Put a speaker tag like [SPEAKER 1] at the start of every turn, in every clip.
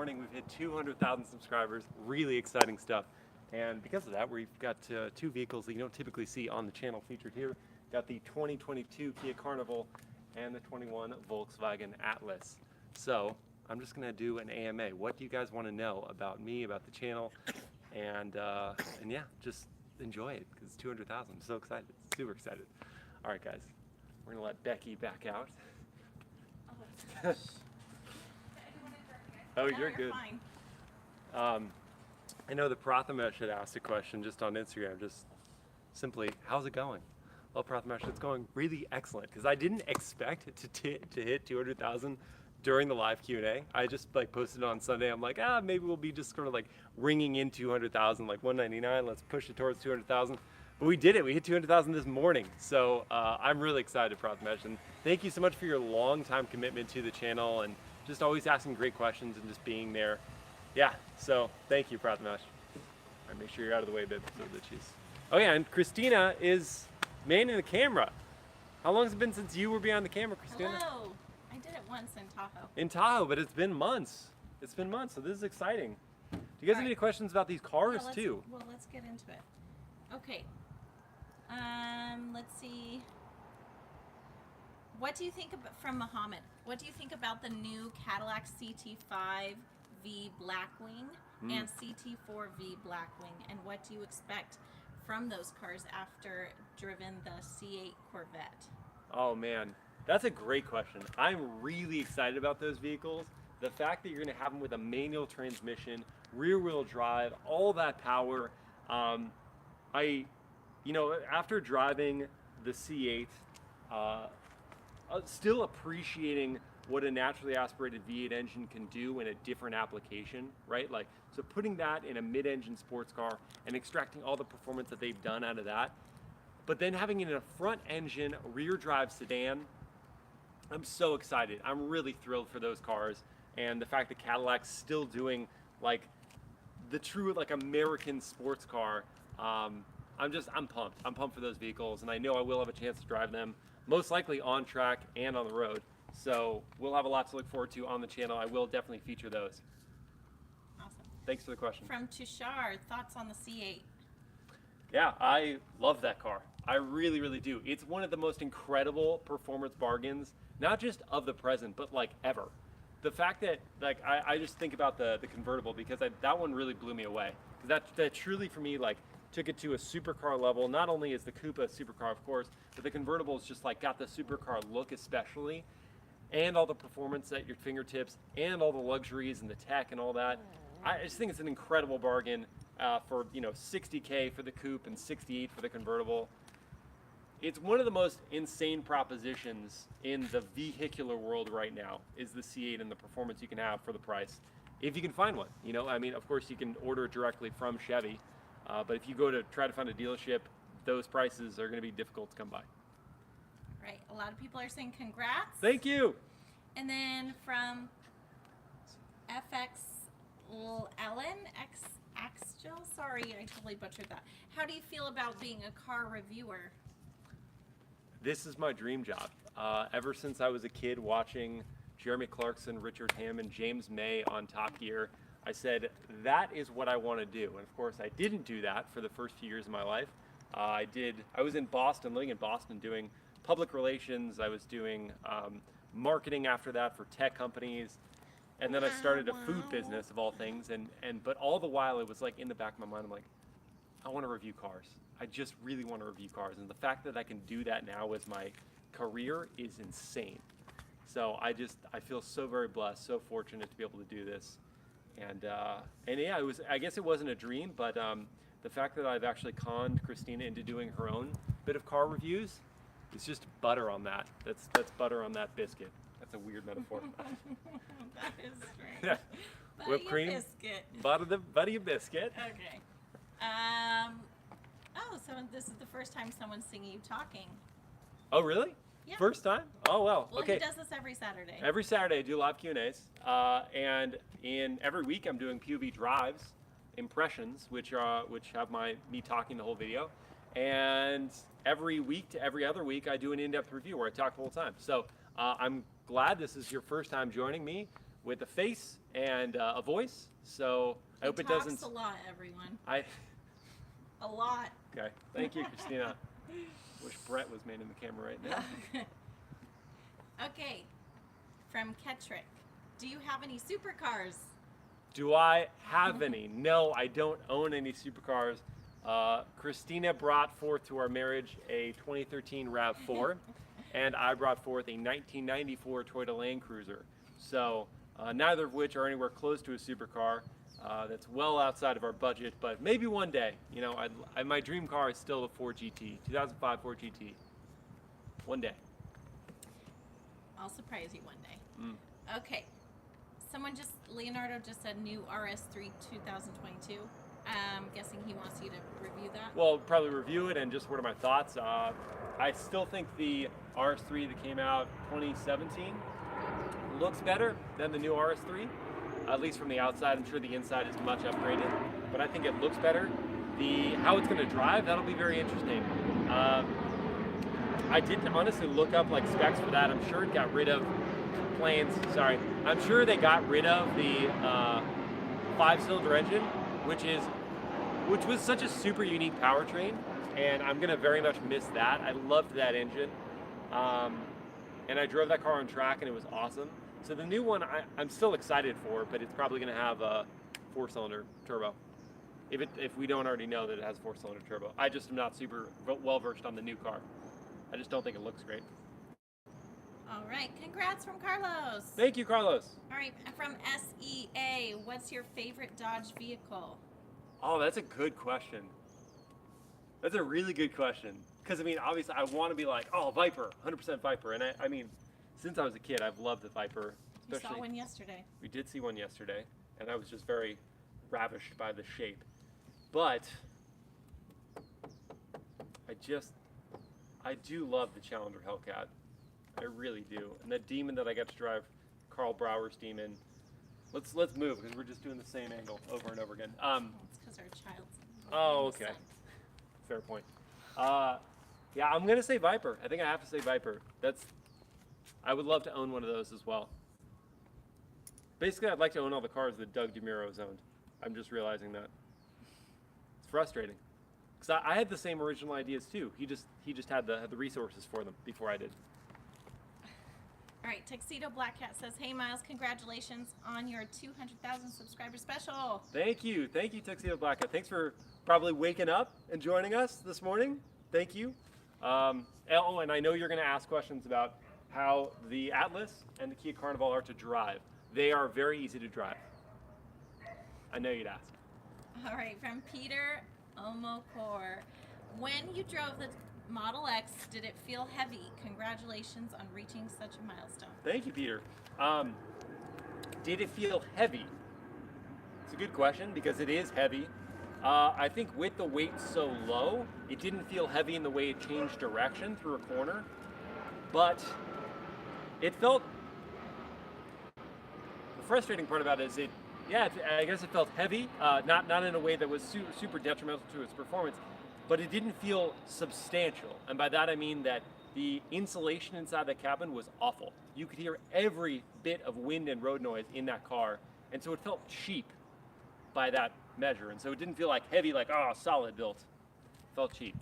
[SPEAKER 1] morning we've hit 200,000 subscribers. Really exciting stuff. And because of that, we've got two vehicles that you don't typically see on the channel featured here. Got the 2022 Kia Carnival and the 21 Volkswagen Atlas. So I'm just gonna do an AMA. What do you guys want to know about me, about the channel? And yeah, just enjoy it because it's 200,000. I'm so excited, super excited. All right, guys, we're gonna let Becky back out. Oh, you're good.
[SPEAKER 2] Fine.
[SPEAKER 1] I know the Prathamesh had asked a question just on Instagram, just simply, how's it going? Well, Prathamesh, it's going really excellent because I didn't expect it to hit 200,000 during the live Q&A. I just like posted it on Sunday. I'm like, maybe we'll be just sort of like ringing in 200,000, like 199. Let's push it towards 200,000. But we did it. We hit 200,000 this morning. So I'm really excited, Prathamesh. And thank you so much for your long time commitment to the channel and just always asking great questions and just being there. Yeah, so thank you, Prathamesh. All right, make sure you're out of the way, babe, so that she's... Oh yeah, and Christina is manning the camera. How long has it been since you were behind the camera, Christina?
[SPEAKER 2] Hello. I did it once in Tahoe.
[SPEAKER 1] In Tahoe, but it's been months. It's been months, so this is exciting. Do you guys have any questions about these cars too?
[SPEAKER 2] Well, let's get into it. Okay. Let's see. What do you think about, from Muhammad, what do you think about the new Cadillac CT5V Blackwing and CT4V Blackwing, and what do you expect from those cars after driven the C8 Corvette?
[SPEAKER 1] Oh man, that's a great question. I'm really excited about those vehicles. The fact that you're going to have them with a manual transmission, rear wheel drive, all that power. After driving the C8, still appreciating what a naturally aspirated V8 engine can do in a different application, right? Like, so putting that in a mid-engine sports car and extracting all the performance that they've done out of that, but then having it in a front engine, rear drive sedan, I'm so excited. I'm really thrilled for those cars. And the fact that Cadillac's still doing like the true like American sports car, I'm pumped. I'm pumped for those vehicles, and I know I will have a chance to drive them, most likely on track and on the road. So we'll have a lot to look forward to on the channel. I will definitely feature those.
[SPEAKER 2] Awesome.
[SPEAKER 1] Thanks for the question.
[SPEAKER 2] From Tushar, thoughts on the C8?
[SPEAKER 1] Yeah, I love that car. I really, really do. It's one of the most incredible performance bargains, not just of the present, but like ever. The fact that like I just think about the convertible because that one really blew me away. Because that truly for me like took it to a supercar level. Not only is the coupe a supercar, of course, but the convertible's just like got the supercar look especially, and all the performance at your fingertips, and all the luxuries and the tech and all that. I just think it's an incredible bargain for $60K for the coupe and $68 for the convertible. It's one of the most insane propositions in the vehicular world right now is the C8 and the performance you can have for the price, if you can find one. I mean, of course you can order it directly from Chevy, but if you go to try to find a dealership, those prices are going to be difficult to come by.
[SPEAKER 2] Right, a lot of people are saying congrats.
[SPEAKER 1] Thank you.
[SPEAKER 2] And then from FX Ellen Axel, sorry, I totally butchered that. How do you feel about being a car reviewer?
[SPEAKER 1] This is my dream job. Ever since I was a kid watching Jeremy Clarkson, Richard Hammond, James May on Top Gear, I said, that is what I want to do. And of course, I didn't do that for the first few years of my life. I was in Boston, living in Boston, doing public relations. I was doing marketing after that for tech companies. And then I started a food business of all things. But all the while, it was like in the back of my mind, I'm like, I want to review cars. I just really want to review cars. And the fact that I can do that now as my career is insane. So I feel so very blessed, so fortunate to be able to do this. And yeah, I guess it wasn't a dream, but the fact that I've actually conned Christina into doing her own bit of car reviews, it's just butter on that. That's butter on that biscuit. That's a weird metaphor.
[SPEAKER 2] That is strange.
[SPEAKER 1] Yeah. Whipped cream.
[SPEAKER 2] Biscuit.
[SPEAKER 1] Buddy a biscuit.
[SPEAKER 2] Okay. So this is the first time someone's singing you talking.
[SPEAKER 1] Oh, really?
[SPEAKER 2] Yeah.
[SPEAKER 1] First time? Oh, well,
[SPEAKER 2] Well,
[SPEAKER 1] okay.
[SPEAKER 2] he does this every Saturday.
[SPEAKER 1] Every Saturday I do live Q&As, and every week I'm doing POV drives, impressions, which have me talking the whole video, and every week to every other week I do an in-depth review where I talk the whole time. So I'm glad this is your first time joining me. with a face and a voice. So I hope it doesn't.
[SPEAKER 2] Talks a lot, everyone.
[SPEAKER 1] A
[SPEAKER 2] lot.
[SPEAKER 1] Okay. Thank you, Christina. Wish Brett was manning the camera right now.
[SPEAKER 2] Okay. From Ketrick. Do you have any supercars?
[SPEAKER 1] Do I have any? No, I don't own any supercars. Christina brought forth to our marriage a 2013 RAV4, and I brought forth a 1994 Toyota Land Cruiser. So neither of which are anywhere close to a supercar. That's well outside of our budget, but maybe one day. You know, my dream car is still a Ford GT, 2005 Ford GT. One day.
[SPEAKER 2] I'll surprise you one day. Okay. Leonardo just said new RS3 2022. I'm guessing he wants you to review that.
[SPEAKER 1] Well, probably review it and just what are my thoughts. I still think the RS3 that came out 2017 looks better than the new RS3, at least from the outside. I'm sure the inside is much upgraded, but I think it looks better. How it's going to drive, that'll be very interesting. I didn't honestly look up like specs for that. I'm sure it got rid of I'm sure they got rid of the 5-cylinder engine, which was such a super unique powertrain, and I'm gonna very much miss that. I loved that engine, and I drove that car on track, and it was awesome. So the new one, I'm still excited for, but it's probably gonna have a 4-cylinder turbo. If we don't already know that it has a 4-cylinder turbo. I just am not super well versed on the new car. I just don't think it looks great.
[SPEAKER 2] All right, congrats from Carlos.
[SPEAKER 1] Thank you, Carlos.
[SPEAKER 2] All right, from SEA, what's your favorite Dodge vehicle?
[SPEAKER 1] Oh, that's a good question. That's a really good question. Because, I mean, obviously, I want to be like, oh, Viper, 100% Viper. And I mean, since I was a kid, I've loved the Viper.
[SPEAKER 2] You saw one yesterday.
[SPEAKER 1] We did see one yesterday, and I was just very ravished by the shape. But I do love the Challenger Hellcat. I really do. And the Demon that I got to drive, Carl Brower's Demon. Let's move because we're just doing the same angle over and over again.
[SPEAKER 2] It's because our child's.
[SPEAKER 1] Oh, okay. Fair point. Yeah, I'm gonna say Viper. I think I have to say Viper. I would love to own one of those as well. Basically, I'd like to own all the cars that Doug DeMuro's owned. I'm just realizing that. It's frustrating. Because I had the same original ideas too. He just had the resources for them before I did.
[SPEAKER 2] All right, Tuxedo Black Cat says, "Hey Miles, congratulations on your 200,000 subscriber special."
[SPEAKER 1] Thank you, Tuxedo Black Cat. Thanks for probably waking up and joining us this morning. Thank you. Oh, and I know you're going to ask questions about how the Atlas and the Kia Carnival are to drive. They are very easy to drive. I know you'd ask.
[SPEAKER 2] All right, from Peter Omokor, when you drove the Model X, did it feel heavy? Congratulations on reaching such a milestone.
[SPEAKER 1] Thank you, Peter. Did it feel heavy? It's a good question because it is heavy. I think with the weight so low, it didn't feel heavy in the way it changed direction through a corner, but it felt. The frustrating part about it is I guess it felt heavy, not in a way that was super detrimental to its performance. But it didn't feel substantial. And by that I mean that the insulation inside the cabin was awful. You could hear every bit of wind and road noise in that car. And so it felt cheap by that measure. And so it didn't feel like heavy, like, oh, solid built. It felt cheap.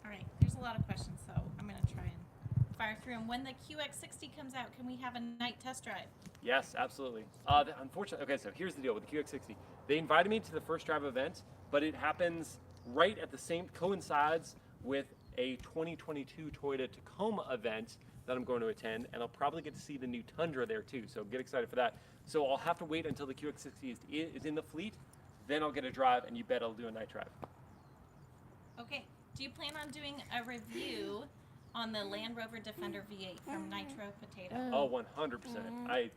[SPEAKER 2] All right, there's a lot of questions, so I'm going to try and fire through them. When the QX60 comes out, can we have a night test drive?
[SPEAKER 1] Yes, absolutely. Unfortunately, okay, so here's the deal with the QX60. They invited me to the first drive event, but it happens right at the same, coincides with a 2022 Toyota Tacoma event that I'm going to attend, and I'll probably get to see the new Tundra there too, so get excited for that. So I'll have to wait until the QX60 is in the fleet, then I'll get a drive, and you bet I'll do a night drive.
[SPEAKER 2] Okay, do you plan on doing a review on the Land Rover Defender V8 from Nitro Potato?
[SPEAKER 1] Oh, 100%.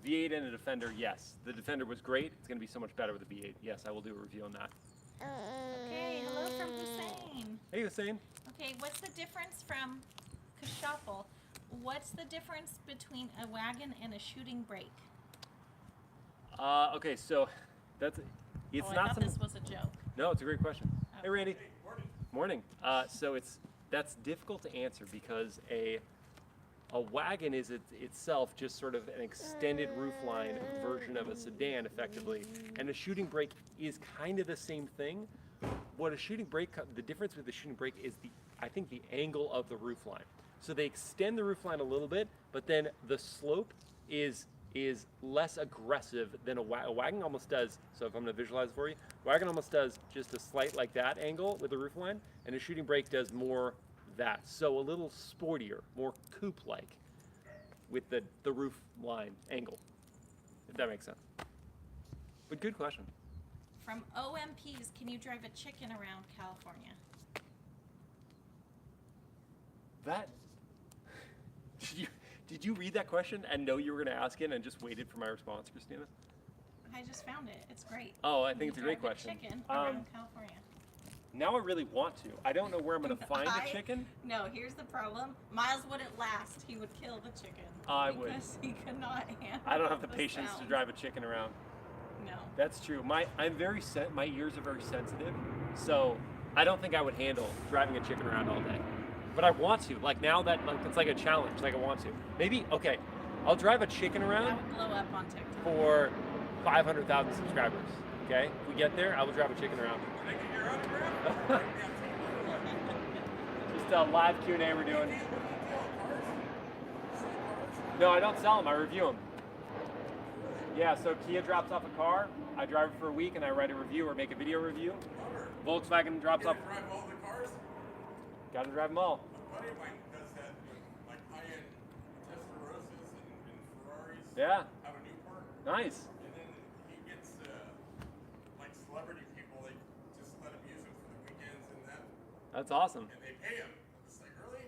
[SPEAKER 1] V8 and a Defender, yes. The Defender was great. It's going to be so much better with the V8. Yes, I will do a review on that.
[SPEAKER 2] Okay, hello from Hussein.
[SPEAKER 1] Hey, Hussein.
[SPEAKER 2] Okay, what's the difference from Kashaffle? What's the difference between a wagon and a shooting brake?
[SPEAKER 1] Okay, so it's
[SPEAKER 2] I
[SPEAKER 1] not
[SPEAKER 2] thought this was a joke.
[SPEAKER 1] No, it's a great question.
[SPEAKER 2] Oh.
[SPEAKER 1] Hey, Randy.
[SPEAKER 3] Hey, morning.
[SPEAKER 1] Morning. So that's difficult to answer because a A wagon is itself just sort of an extended roofline version of a sedan, effectively. And a shooting brake is kind of the same thing. What a shooting brake, the difference with the shooting brake is I think the angle of the roofline. So they extend the roofline a little bit, but then the slope is less aggressive than a wagon almost does. So if I'm gonna visualize it for you, wagon almost does just a slight like that angle with the roofline, and a shooting brake does more that. So a little sportier, more coupe-like with the roof line angle, if that makes sense. But good question.
[SPEAKER 2] From OMPs, can you drive a chicken around California?
[SPEAKER 1] That, did you read that question and know you were going to ask it and just waited for my response, Christina?
[SPEAKER 2] I just found it. It's great.
[SPEAKER 1] Oh, I think it's a great question.
[SPEAKER 2] Chicken around California.
[SPEAKER 1] Now I really want to. I don't know where I'm going to find a chicken.
[SPEAKER 2] No, here's the problem. Miles wouldn't last. He would kill the chicken.
[SPEAKER 1] I would.
[SPEAKER 2] Because he could not handle
[SPEAKER 1] I don't have the patience to
[SPEAKER 2] sound.
[SPEAKER 1] drive a chicken around.
[SPEAKER 2] No.
[SPEAKER 1] That's true. My ears are very sensitive, so I don't think I would handle driving a chicken around all day. But I want to. Like now that it's like a challenge. Like I want to. Maybe okay. I'll drive a chicken around.
[SPEAKER 2] That would blow up on TikTok.
[SPEAKER 1] For 500,000 subscribers. Okay. If we get there, I will drive a chicken around. Just a live Q&A we're doing. No, I don't sell them. I review them. Yeah, so Kia drops off a car. I drive it for a week and I write a review or make a video review. Volkswagen drops off.
[SPEAKER 3] Drive all the cars?
[SPEAKER 1] Got to drive them all.
[SPEAKER 3] A buddy of mine does that with like high-end Testarossas and Ferraris.
[SPEAKER 1] Yeah.
[SPEAKER 3] Out of Newport.
[SPEAKER 1] Nice.
[SPEAKER 3] And then he gets like celebrity people. They just let him use them for the weekends and that.
[SPEAKER 1] That's awesome.
[SPEAKER 3] And they pay him. It's like, really?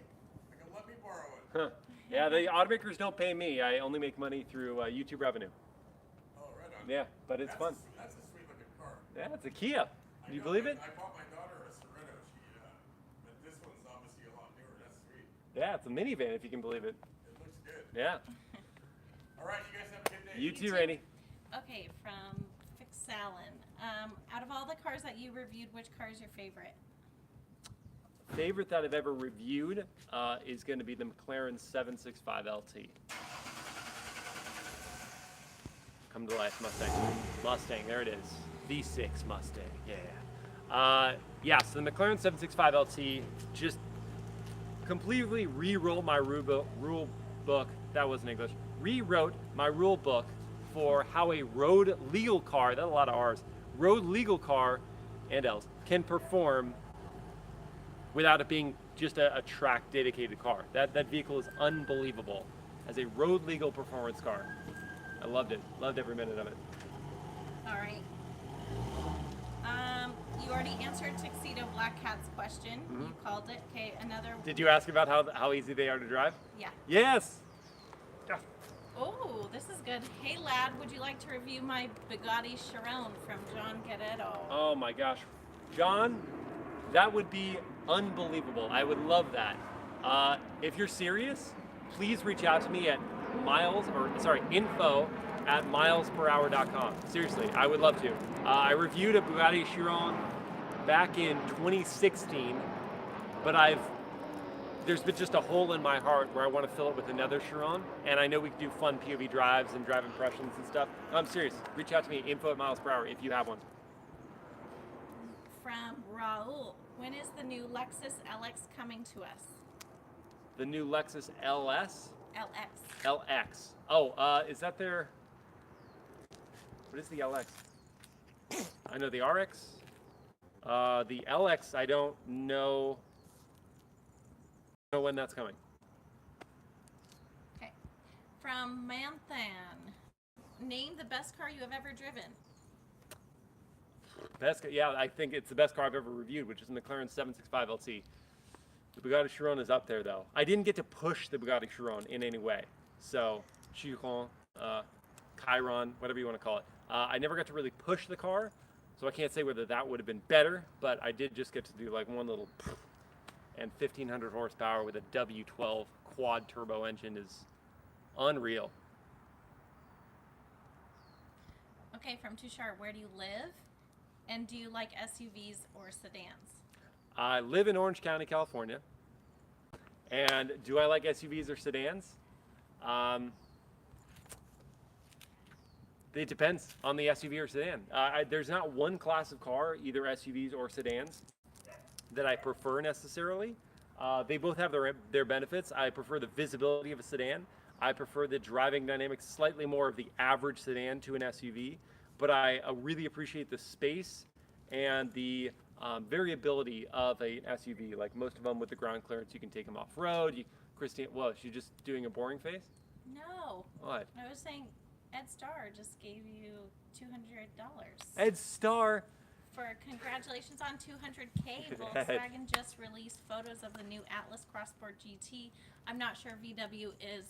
[SPEAKER 3] Like, let me borrow it.
[SPEAKER 1] Huh. Yeah, the automakers don't pay me. I only make money through YouTube revenue.
[SPEAKER 3] Oh, right on.
[SPEAKER 1] Yeah, but it's fun.
[SPEAKER 3] That's a sweet looking car.
[SPEAKER 1] Yeah, it's a Kia. Do you believe it?
[SPEAKER 3] I bought my daughter a Sorento. But this one's obviously a lot newer. That's sweet.
[SPEAKER 1] Yeah, it's a minivan if you can believe it.
[SPEAKER 3] It looks good.
[SPEAKER 1] Yeah.
[SPEAKER 3] All right, you guys have a good day.
[SPEAKER 1] You too, Randy.
[SPEAKER 2] Okay, from Fixallen. Out of all the cars that you reviewed, which car is your favorite?
[SPEAKER 1] Favorite that I've ever reviewed is going to be the McLaren 765 LT. Come to life, Mustang, there it is. V6 Mustang, yeah. Yeah, so the McLaren 765 LT just completely rewrote my rule book, that wasn't English, rewrote my rule book for how a road legal car, that's a lot of R's, road legal car and L's can perform without it being just a track dedicated car. That vehicle is unbelievable as a road legal performance car. I loved it, loved every minute of it.
[SPEAKER 2] All right. You already answered Tuxedo Black Cat's question. You called it. Okay, another.
[SPEAKER 1] Did you ask about how easy they are to drive?
[SPEAKER 2] Yeah.
[SPEAKER 1] Yes.
[SPEAKER 2] Oh, this is good. Hey lad, would you like to review my Bugatti Chiron from John Guerrero?
[SPEAKER 1] Oh my gosh, John, that would be unbelievable. I would love that. If you're serious, please reach out to me at info@milesperhour.com. Seriously, I would love to. I reviewed a Bugatti Chiron back in 2016, but there's been just a hole in my heart where I want to fill it with another Chiron, and I know we can do fun POV drives and drive impressions and stuff. I'm serious. Reach out to me, info@milesperhour, if you have one.
[SPEAKER 2] From Raul, when is the new Lexus LX coming to us?
[SPEAKER 1] The new Lexus LS?
[SPEAKER 2] LX.
[SPEAKER 1] LX. Oh, is that their... What is the LX? I know the RX. The LX, I don't know when that's coming.
[SPEAKER 2] Okay. From Manthan, name the best car you have ever driven.
[SPEAKER 1] Yeah, I think it's the best car I've ever reviewed, which is the McLaren 765 LT. The Bugatti Chiron is up there, though. I didn't get to push the Bugatti Chiron in any way. So, Chiron, Chiron, whatever you want to call it. I never got to really push the car, so I can't say whether that would have been better, but I did just get to do like one little and 1,500 horsepower with a W12 quad turbo engine is unreal.
[SPEAKER 2] Okay, from Tushar, where do you live? And do you like SUVs or sedans?
[SPEAKER 1] I live in Orange County, California, And do I like SUVs or sedans? It depends on the SUV or sedan. There's not one class of car, either SUVs or sedans, that I prefer necessarily. They both have their benefits. I prefer the visibility of a sedan. I prefer the driving dynamics slightly more of the average sedan to an SUV, but I really appreciate the space and the variability of an SUV. Like most of them with the ground clearance, you can take them off road. Christine, well, she's just doing a boring face?
[SPEAKER 2] No.
[SPEAKER 1] What?
[SPEAKER 2] I was saying Ed Starr just gave you $200.
[SPEAKER 1] Ed Starr.
[SPEAKER 2] For congratulations on 200K. Volkswagen just released photos of the new Atlas Crossport GT. I'm not sure if VW is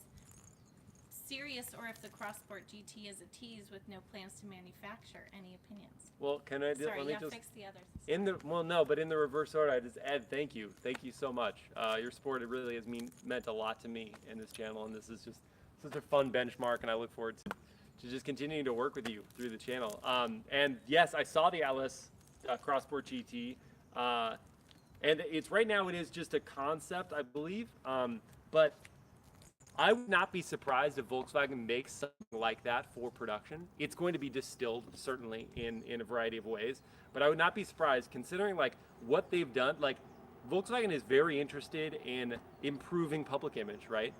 [SPEAKER 2] serious or if the Crossport GT is a tease with no plans to manufacture. Any opinions?
[SPEAKER 1] Well, can I just
[SPEAKER 2] Sorry,
[SPEAKER 1] let me
[SPEAKER 2] yeah,
[SPEAKER 1] just
[SPEAKER 2] fix the others.
[SPEAKER 1] in the but in the reverse order, I just Ed, thank you so much. Your support, it really has meant a lot to me in this channel, and this is just such a fun benchmark, and I look forward to just continuing to work with you through the channel. And yes, I saw the Atlas Crossport GT, and it's right now it is just a concept, I believe, but I would not be surprised if Volkswagen makes something like that for production. It's going to be distilled, certainly, in a variety of ways. But I would not be surprised, considering like what they've done. Like, Volkswagen is very interested in improving public image, right?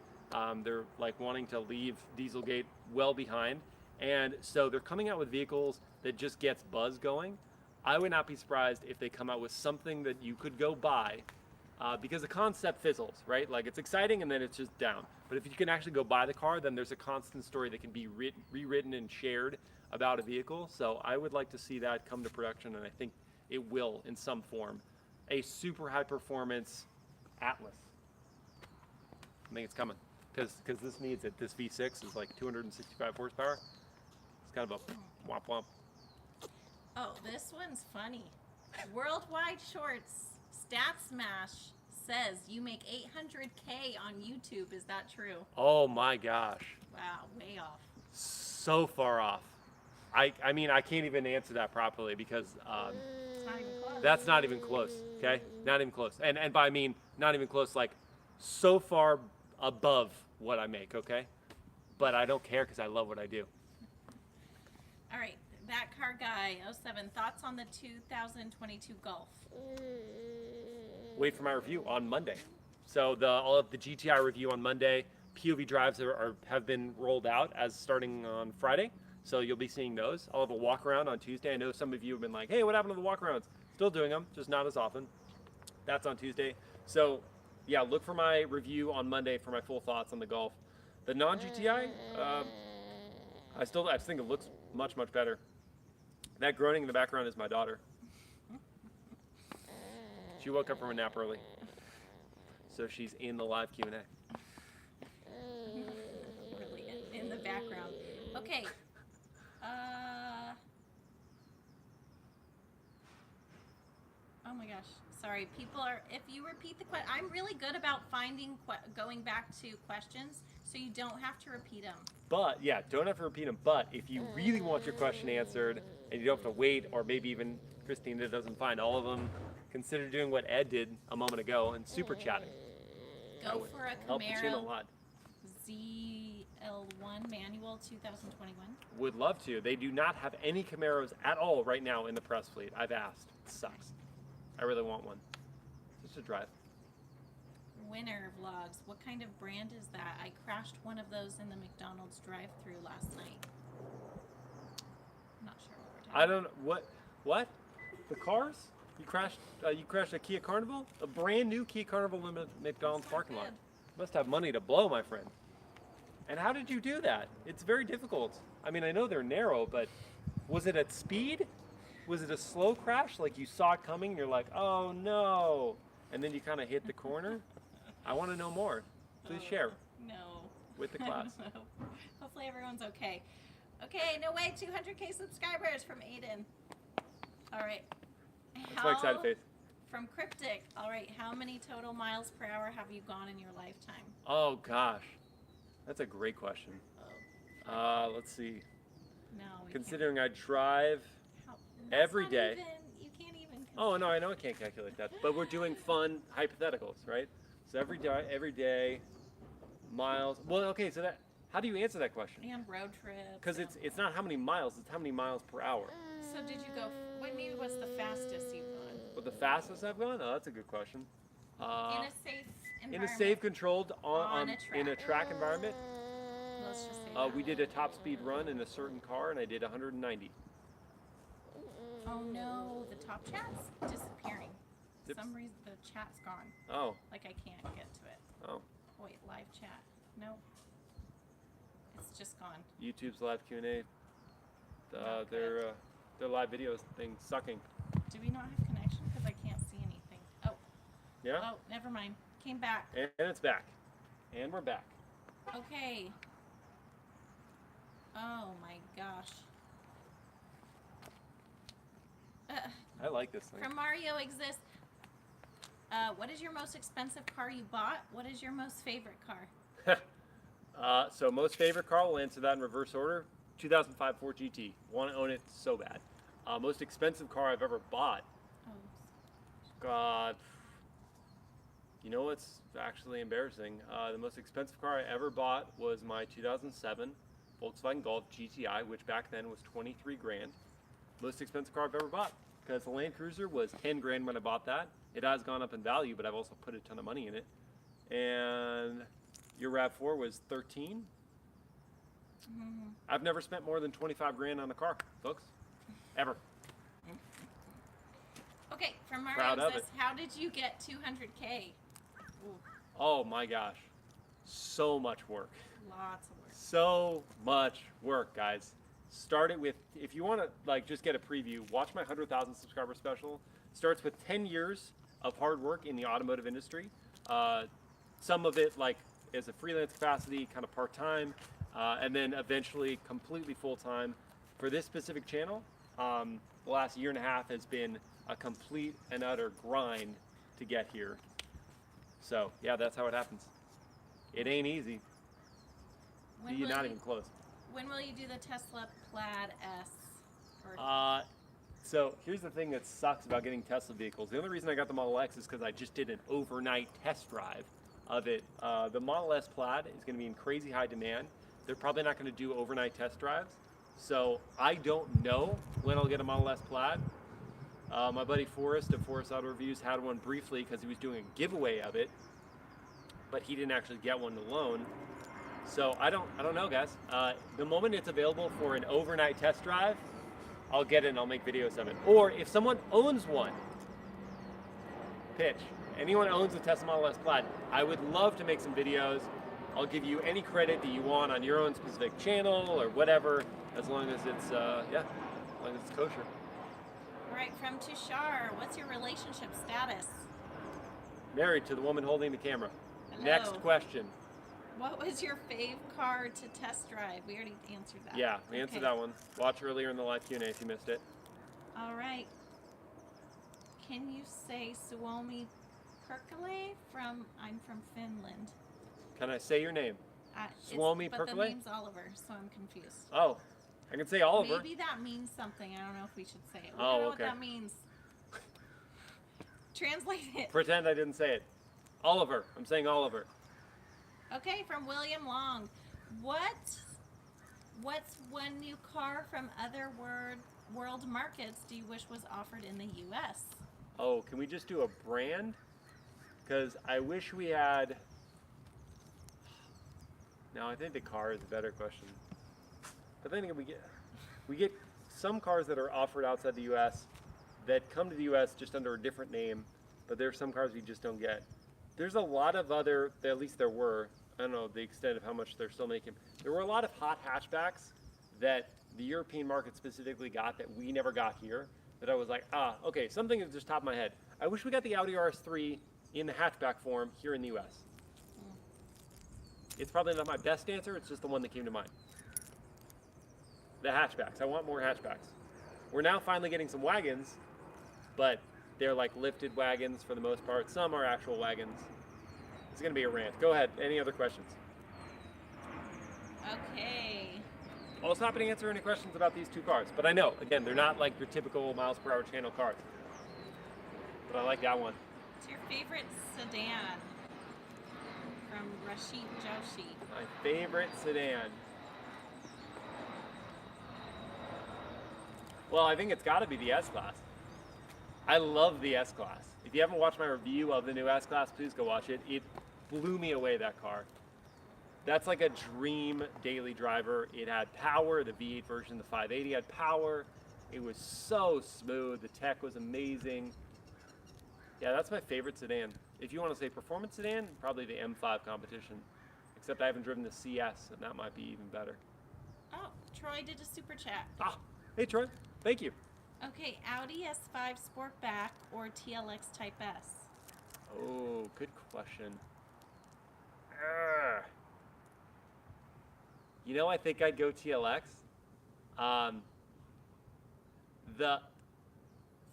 [SPEAKER 1] They're like wanting to leave Dieselgate well behind. And so they're coming out with vehicles that just gets buzz going. I would not be surprised if they come out with something that you could go buy, because the concept fizzles, right? Like, it's exciting and then it's just down. But if you can actually go buy the car, then there's a constant story that can be rewritten and shared about a vehicle. So I would like to see that come to production, and I think it will in some form. A super high performance Atlas. I think it's coming, because this needs it. This V6 is like 265 horsepower. It's kind of a womp womp.
[SPEAKER 2] Oh, this one's funny. Worldwide Shorts Stat Smash says you make 800K on YouTube. Is that true?
[SPEAKER 1] Oh my gosh.
[SPEAKER 2] Wow, way off.
[SPEAKER 1] So far off. I mean, I can't even answer that properly because
[SPEAKER 2] It's not even close.
[SPEAKER 1] that's not even close, okay? Not even close. And by I mean not even close, like so far above what I make, okay? But I don't care because I love what I do.
[SPEAKER 2] All right, that car guy, 07, thoughts on the 2022 Golf?
[SPEAKER 1] Wait for my review on Monday. So all of the GTI review on Monday. POV drives have been rolled out as starting on Friday. So you'll be seeing those. I'll have a walk around on Tuesday. I know some of you have been like, hey, what happened to the walk arounds? Still doing them, just not as often. That's on Tuesday. So yeah, look for my review on Monday for my full thoughts on the Golf. The non-GTI, I just think it looks much, much better. That groaning in the background is my daughter. She woke up from a nap early. So she's in the live Q&A.
[SPEAKER 2] Really in the background. Okay. Oh my gosh. Sorry. People are, if you repeat the question, I'm really good about going back to questions so you don't have to repeat them.
[SPEAKER 1] But yeah, don't have to repeat them. But if you really want your question answered and you don't have to wait, or maybe even Christina doesn't find all of them, consider doing what Ed did a moment ago and super chatting.
[SPEAKER 2] Go for a
[SPEAKER 1] Help the channel a
[SPEAKER 2] Camaro
[SPEAKER 1] lot.
[SPEAKER 2] ZL1 manual 2021.
[SPEAKER 1] Would love to. They do not have any Camaros at all right now in the press fleet. I've asked. It sucks. I really want one. Just to drive.
[SPEAKER 2] Winter vlogs. What kind of brand is that? I crashed one of those in the McDonald's drive-thru last night. I'm not sure what we're talking
[SPEAKER 1] I don't know what? The cars? You crashed a Kia Carnival? A brand new Kia Carnival in the McDonald's
[SPEAKER 2] That's not
[SPEAKER 1] parking lot.
[SPEAKER 2] good.
[SPEAKER 1] Must have money to blow, my friend. And how did you do that? It's very difficult. I mean, I know they're narrow, but was it at speed? Was it a slow crash? Like you saw it coming and you're like, oh no. And then you kind of hit the corner? I want to know more. Please share
[SPEAKER 2] No.
[SPEAKER 1] with the class.
[SPEAKER 2] Hopefully everyone's okay. Okay, no way, 200K subscribers from Aiden. All right.
[SPEAKER 1] That's my excited face.
[SPEAKER 2] From Cryptic. All right, how many total miles per hour have you gone in your lifetime?
[SPEAKER 1] Oh gosh. That's a great question.
[SPEAKER 2] Oh,
[SPEAKER 1] Let's see.
[SPEAKER 2] no. We
[SPEAKER 1] Considering I drive
[SPEAKER 2] can't.
[SPEAKER 1] every
[SPEAKER 2] That's not
[SPEAKER 1] day.
[SPEAKER 2] you can't even.
[SPEAKER 1] Oh no, I know I can't calculate that, but we're doing fun hypotheticals, right? So every day, miles. Well, okay. So how do you answer that question?
[SPEAKER 2] And road trips.
[SPEAKER 1] Because it's not how many miles, it's how many miles per hour.
[SPEAKER 2] So did you go? What's the fastest you've gone?
[SPEAKER 1] What the fastest I've gone? Oh, that's a good question.
[SPEAKER 2] In a safe
[SPEAKER 1] In
[SPEAKER 2] environment.
[SPEAKER 1] a safe, controlled,
[SPEAKER 2] On a
[SPEAKER 1] in a
[SPEAKER 2] track.
[SPEAKER 1] track environment,
[SPEAKER 2] Let's just say that.
[SPEAKER 1] we did a top speed run in a certain car, and I did 190.
[SPEAKER 2] Oh no, the top chat's disappearing. For
[SPEAKER 1] Dips.
[SPEAKER 2] some reason the chat's gone.
[SPEAKER 1] Oh,
[SPEAKER 2] Like I can't get to it.
[SPEAKER 1] oh.
[SPEAKER 2] Wait, live chat. Nope. It's just gone.
[SPEAKER 1] YouTube's live Q&A.
[SPEAKER 2] Not
[SPEAKER 1] Their live videos thing sucking.
[SPEAKER 2] Do we not have connection? Because I can't see anything. Oh.
[SPEAKER 1] Yeah.
[SPEAKER 2] Oh, never mind. Came back.
[SPEAKER 1] And it's back. And we're back.
[SPEAKER 2] Okay. Oh my gosh.
[SPEAKER 1] I like this thing.
[SPEAKER 2] From Mario Exists. What is your most expensive car you bought? What is your most favorite car?
[SPEAKER 1] So most favorite car, we'll answer that in reverse order. 2005 Ford GT. Want to own it so bad. Most expensive car I've ever bought.
[SPEAKER 2] Oh.
[SPEAKER 1] God. You know what's actually embarrassing? The most expensive car I ever bought was my 2007 Volkswagen Golf GTI, which back then was 23 grand. Most expensive car I've ever bought. Because the Land Cruiser was 10 grand when I bought that. It has gone up in value, but I've also put a ton of money in it. And your RAV4 was 13.
[SPEAKER 2] Mm-hmm.
[SPEAKER 1] I've never spent more than 25 grand on a car, folks. Ever.
[SPEAKER 2] Okay, from Mario
[SPEAKER 1] Proud of
[SPEAKER 2] Exists, how did you get 200K? Ooh,
[SPEAKER 1] Oh my gosh. So much work.
[SPEAKER 2] lots of work.
[SPEAKER 1] So much work, guys. Start it with, if you want to like just get a preview, watch my 100,000 subscriber special. Starts with 10 years of hard work in the automotive industry. Some of it like as a freelance capacity, kind of part-time, and then eventually completely full-time. For this specific channel, the last year and a half has been a complete and utter grind to get here. So yeah, that's how it happens. It ain't easy.
[SPEAKER 2] When
[SPEAKER 1] You're
[SPEAKER 2] will
[SPEAKER 1] not
[SPEAKER 2] you-
[SPEAKER 1] even close.
[SPEAKER 2] When will you do the Tesla Plaid S? Or
[SPEAKER 1] So here's the thing that sucks about getting Tesla vehicles. The only reason I got the Model X is because I just did an overnight test drive of it. The Model S Plaid is going to be in crazy high demand. They're probably not going to do overnight test drives. So I don't know when I'll get a Model S Plaid. My buddy Forrest of Forrest Auto Reviews had one briefly because he was doing a giveaway of it, but he didn't actually get one alone. So I don't know, guys. The moment it's available for an overnight test drive, I'll get it and I'll make videos of it. Or if someone owns one, pitch. Anyone owns a Tesla Model S Plaid, I would love to make some videos. I'll give you any credit that you want on your own specific channel or whatever, as long as it's as long as it's kosher.
[SPEAKER 2] All right, from Tushar, what's your relationship status?
[SPEAKER 1] Married to the woman holding the camera.
[SPEAKER 2] Hello.
[SPEAKER 1] Next question.
[SPEAKER 2] What was your fave car to test drive? We already answered that.
[SPEAKER 1] Yeah, we answered that one. Watch earlier in the live Q&A if you missed it.
[SPEAKER 2] All right. Can you say Suomi Perkele? I'm from Finland.
[SPEAKER 1] Can I say your name? Suomi
[SPEAKER 2] But the
[SPEAKER 1] Perkele?
[SPEAKER 2] name's Oliver, so I'm confused.
[SPEAKER 1] Oh, I can say Oliver.
[SPEAKER 2] Maybe that means something. I don't know if we should say it. We
[SPEAKER 1] Oh,
[SPEAKER 2] don't know
[SPEAKER 1] okay.
[SPEAKER 2] what that means. Translate it.
[SPEAKER 1] Pretend I didn't say it. Oliver. I'm saying Oliver.
[SPEAKER 2] Okay, from William Long. What's one new car from other world markets do you wish was offered in the U.S.?
[SPEAKER 1] Oh, can we just do a brand? Because I wish we had... No, I think the car is a better question. But then again, we get some cars that are offered outside the U.S. that come to the U.S. just under a different name, but there are some cars we just don't get. There's a lot of other, at least there were, I don't know the extent of how much they're still making. There were a lot of hot hatchbacks that the European market specifically got that we never got here, that I was like, okay, something is just top of my head. I wish we got the Audi RS3 in the hatchback form here in the U.S. It's probably not my best answer, it's just the one that came to mind. The hatchbacks, I want more hatchbacks. We're now finally getting some wagons, but they're like lifted wagons for the most part. Some are actual wagons. It's gonna be a rant. Go ahead, any other questions?
[SPEAKER 2] Okay.
[SPEAKER 1] I'll stop and answer any questions about these two cars. But I know, again, they're not like your typical miles per hour channel cars. But I like that one.
[SPEAKER 2] What's your favorite sedan? from Rashid Joshi.
[SPEAKER 1] My favorite sedan. Well, I think it's got to be the S-Class. I love the S-Class. If you haven't watched my review of the new S-Class, please go watch it. It blew me away, that car. That's like a dream daily driver. It had power. The V8 version, the 580, had power. It was so smooth. The tech was amazing. Yeah, that's my favorite sedan. If you want to say performance sedan, probably the M5 competition. Except I haven't driven the CS, and that might be even better.
[SPEAKER 2] Oh, Troy did a super chat.
[SPEAKER 1] Ah, hey Troy, thank you.
[SPEAKER 2] Okay, Audi S5 Sportback or TLX Type S?
[SPEAKER 1] Oh, good question. Urgh. You know, I think I'd go TLX.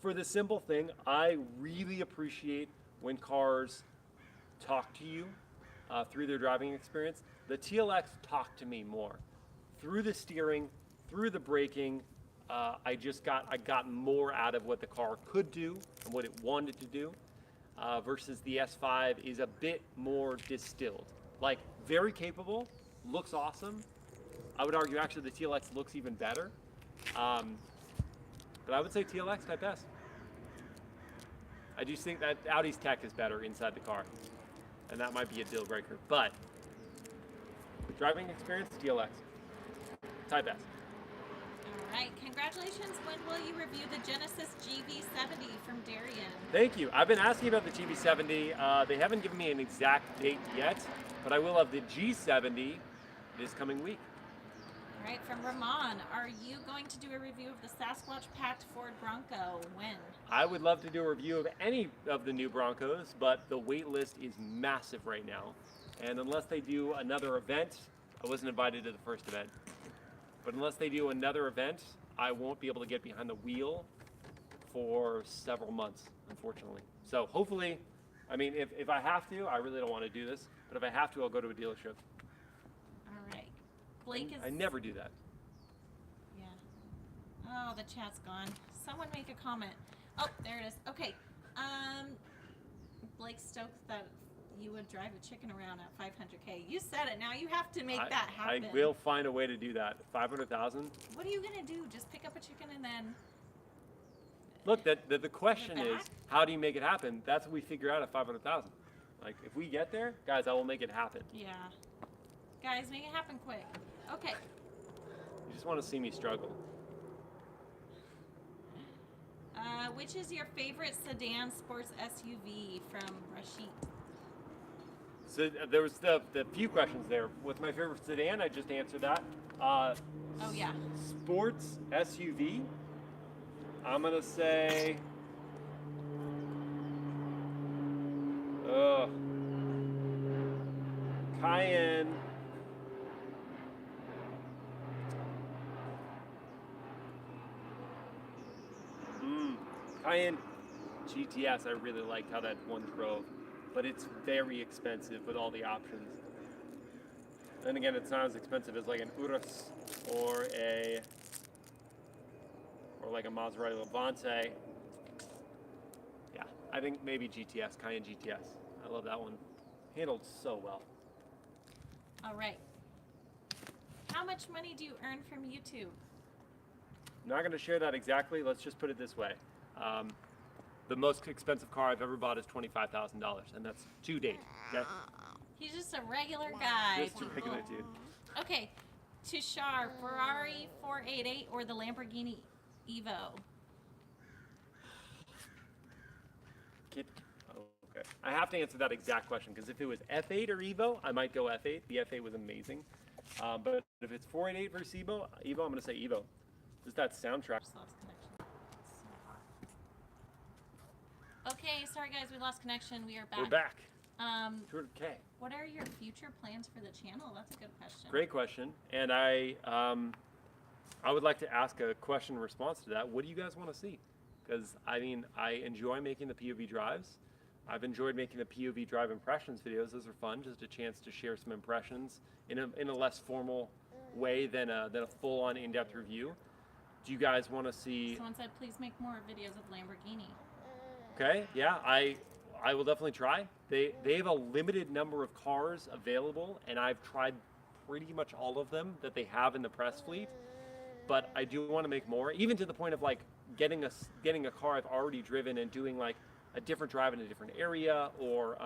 [SPEAKER 1] For the simple thing, I really appreciate when cars talk to you through their driving experience. The TLX talked to me more through the steering, through the braking. I got more out of what the car could do and what it wanted to do, versus the S5 is a bit more distilled. Like, very capable, looks awesome. I would argue actually the TLX looks even better. But I would say TLX Type S. I do think that Audi's tech is better inside the car, and that might be a deal breaker. But driving experience, TLX Type S.
[SPEAKER 2] All right, congratulations. When will you review the Genesis GV70 from Darian?
[SPEAKER 1] Thank you. I've been asking about the GV70. They haven't given me an exact date yet, but I will have the G70 this coming week.
[SPEAKER 2] All right, from Ramon, are you going to do a review of the Sasquatch packed Ford Bronco? When?
[SPEAKER 1] I would love to do a review of any of the new Broncos, but the wait list is massive right now. And unless they do another event, I wasn't invited to the first event, but unless they do another event, I won't be able to get behind the wheel for several months, unfortunately. So hopefully, I mean, if I have to, I really don't want to do this, but if I have to, I'll go to a dealership.
[SPEAKER 2] All right. Blake is...
[SPEAKER 1] I never do that.
[SPEAKER 2] Yeah. Oh, the chat's gone. Someone make a comment. Oh, there it is. Okay. Blake's stoked that you would drive a chicken around at 500K. You said it. Now you have to make that happen.
[SPEAKER 1] I will find a way to do that. 500,000.
[SPEAKER 2] What are you gonna do? Just pick up a chicken and then...
[SPEAKER 1] Look, the question
[SPEAKER 2] back?
[SPEAKER 1] is, how do you make it happen? That's what we figure out at 500,000. Like, if we get there, guys, I will make it happen.
[SPEAKER 2] Yeah. Guys, make it happen quick. Okay.
[SPEAKER 1] You just want to see me struggle.
[SPEAKER 2] Which is your favorite sedan sports SUV from Rashid?
[SPEAKER 1] So there was the few questions there. What's my favorite sedan? I just answered that.
[SPEAKER 2] Oh, yeah.
[SPEAKER 1] Sports SUV. I'm going to say... Cayenne. Cayenne GTS, I really liked how that one drove, but it's very expensive with all the options. Then again, it's not as expensive as like an Urus or like a Maserati Levante. Yeah, I think maybe GTS, Cayenne GTS. I love that one. Handled so well.
[SPEAKER 2] All right. How much money do you earn from YouTube?
[SPEAKER 1] I'm not going to share that exactly. Let's just put it this way. The most expensive car I've ever bought is $25,000, and that's to date. Okay?
[SPEAKER 2] He's just a regular guy.
[SPEAKER 1] Just a regular dude.
[SPEAKER 2] Okay, Tushar, Ferrari 488 or the Lamborghini Evo?
[SPEAKER 1] Okay. I have to answer that exact question because if it was F8 or Evo, I might go F8. The F8 was amazing. But if it's 488 versus Evo, I'm going to say Evo. Just that soundtrack.
[SPEAKER 2] Just lost connection. Okay, sorry guys, we lost connection. We are back.
[SPEAKER 1] We're back. 200K.
[SPEAKER 2] What are your future plans for the channel? That's a good question.
[SPEAKER 1] Great question. And I would like to ask a question in response to that. What do you guys want to see? Because I mean, I enjoy making the POV drives. I've enjoyed making the POV drive impressions videos. Those are fun, just a chance to share some impressions in a less formal way than a full-on in-depth review. Do you guys want to see?
[SPEAKER 2] Someone said, please make more videos of Lamborghini.
[SPEAKER 1] Okay, yeah, I will definitely try. They have a limited number of cars available, and I've tried pretty much all of them that they have in the press fleet. But I do want to make more, even to the point of like getting a car I've already driven and doing like a different drive in a different area, or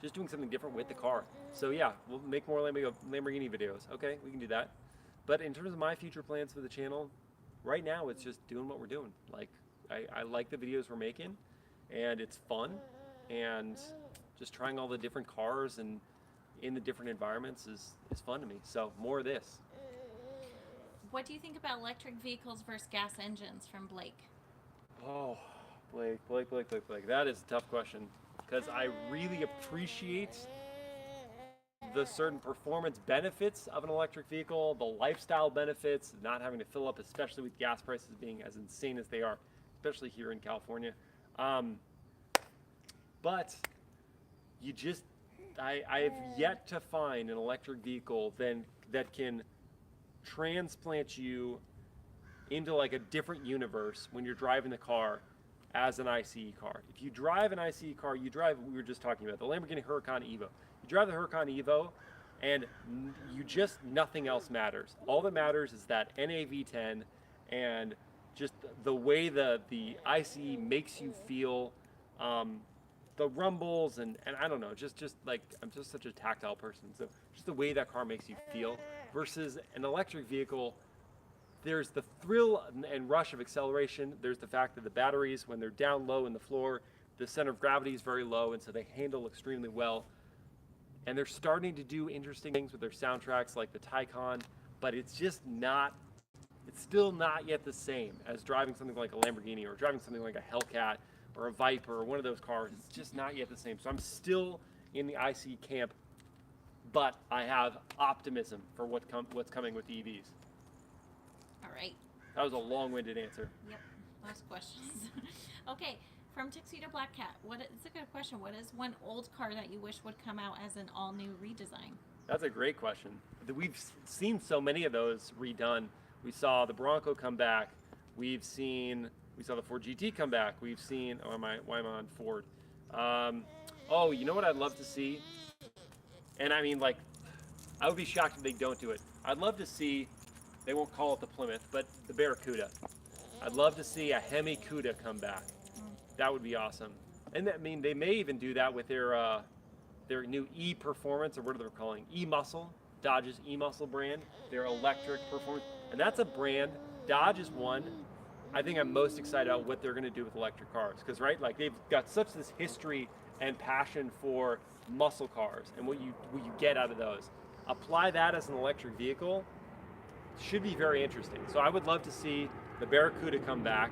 [SPEAKER 1] just doing something different with the car. So yeah, we'll make more Lamborghini videos. Okay, we can do that. But in terms of my future plans for the channel, right now it's just doing what we're doing. Like I like the videos we're making, and it's fun, and just trying all the different cars and in the different environments is fun to me. So more of this.
[SPEAKER 2] What do you think about electric vehicles versus gas engines from Blake?
[SPEAKER 1] Oh, Blake. That is a tough question, because I really appreciate the certain performance benefits of an electric vehicle, the lifestyle benefits, not having to fill up, especially with gas prices being as insane as they are, especially here in California. But you just, I have yet to find an electric vehicle that can transplant you into like a different universe when you're driving the car as an ICE car. If you drive an ICE car, we were just talking about the Lamborghini Huracan Evo. You drive the Huracan Evo, and nothing else matters. All that matters is that NAV10 and just the way the ICE makes you feel, the rumbles, and I don't know, just like, I'm just such a tactile person, so just the way that car makes you feel versus an electric vehicle. There's the thrill and rush of acceleration. There's the fact that the batteries, when they're down low in the floor, the center of gravity is very low, and so they handle extremely well. And they're starting to do interesting things with their soundtracks like the Taycan, but it's still not yet the same as driving something like a Lamborghini or driving something like a Hellcat or a Viper or one of those cars. It's just not yet the same. So I'm still in the IC camp, but I have optimism for what's coming with the EVs.
[SPEAKER 2] All right.
[SPEAKER 1] That was a long-winded answer.
[SPEAKER 2] Yep. Last questions. Okay. From Tuxedo Black Cat, it's a good question. What is one old car that you wish would come out as an all-new redesign?
[SPEAKER 1] That's a great question. We've seen so many of those redone. We saw the Bronco come back. We saw the Ford GT come back. We've seen, why am I on Ford? You know what I'd love to see? And I mean, like, I would be shocked if they don't do it. I'd love to see, they won't call it the Plymouth, but the Barracuda. I'd love to see a Hemi Cuda come back. That would be awesome. And I mean, they may even do that with their new E-Performance, or what are they calling? E-Muscle, Dodge's E-Muscle brand, their electric performance. And that's a brand, Dodge is one. I think I'm most excited about what they're gonna do with electric cars. Because, right, like they've got such this history and passion for muscle cars and what you get out of those. Apply that as an electric vehicle, should be very interesting. So I would love to see the Barracuda come back,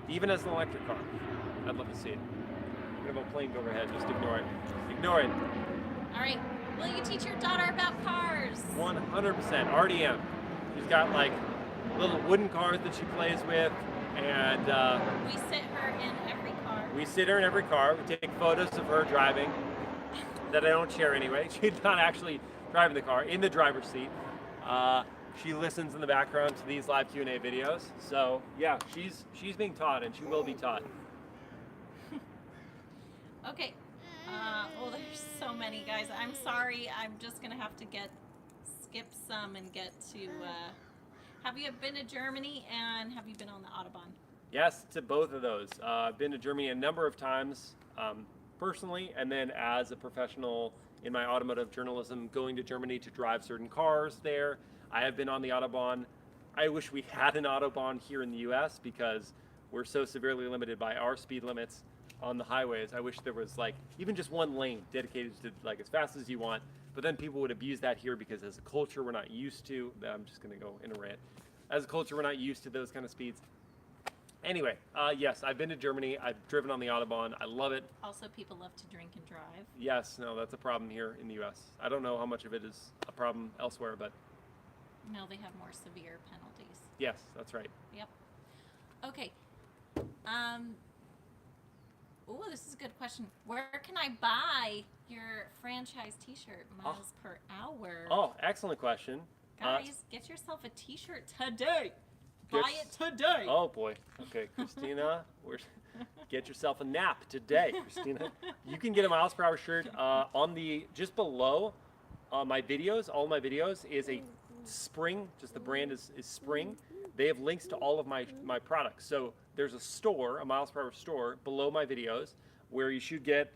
[SPEAKER 1] even as an electric car. I'd love to see it. We have a plane go overhead, just ignore it. Ignore it.
[SPEAKER 2] All right. Will you teach your daughter about cars?
[SPEAKER 1] 100%, already am. She's got like little wooden cars that she plays with, and
[SPEAKER 2] we sit her in every car.
[SPEAKER 1] We sit her in every car. We take photos of her driving that I don't share anyway. She's not actually driving the car, in the driver's seat. She listens in the background to these live Q&A videos. So yeah, she's being taught, and she will be taught.
[SPEAKER 2] Okay. There's so many, guys. I'm sorry. I'm just gonna have to skip some and get to. Have you been to Germany, and have you been on the Autobahn?
[SPEAKER 1] Yes, to both of those. I've been to Germany a number of times, personally, and then as a professional in my automotive journalism, going to Germany to drive certain cars there. I have been on the Autobahn. I wish we had an Autobahn here in the US, because we're so severely limited by our speed limits on the highways. I wish there was like even just one lane dedicated to like as fast as you want, but then people would abuse that here, because as a culture we're not used to, I'm just gonna go in a rant. As a culture we're not used to those kind of speeds. Anyway, yes, I've been to Germany. I've driven on the Autobahn. I love it.
[SPEAKER 2] Also, people love to drink and drive.
[SPEAKER 1] Yes, no, that's a problem here in the US. I don't know how much of it is a problem elsewhere, but
[SPEAKER 2] no, they have more severe penalties.
[SPEAKER 1] yes, that's right.
[SPEAKER 2] Yep. Okay. This is a good question. Where can I buy your franchise T-shirt, miles per hour?
[SPEAKER 1] Oh, excellent question.
[SPEAKER 2] Guys, get yourself a T-shirt today. Buy it today.
[SPEAKER 1] Oh boy. Okay, Christina, get yourself a nap today, Christina. You can get a MilesPerHr shirt on the just below my videos. All my videos is a Spring. Just the brand is Spring. They have links to all of my products. So there's a store, a MilesPerHr store below my videos where you should get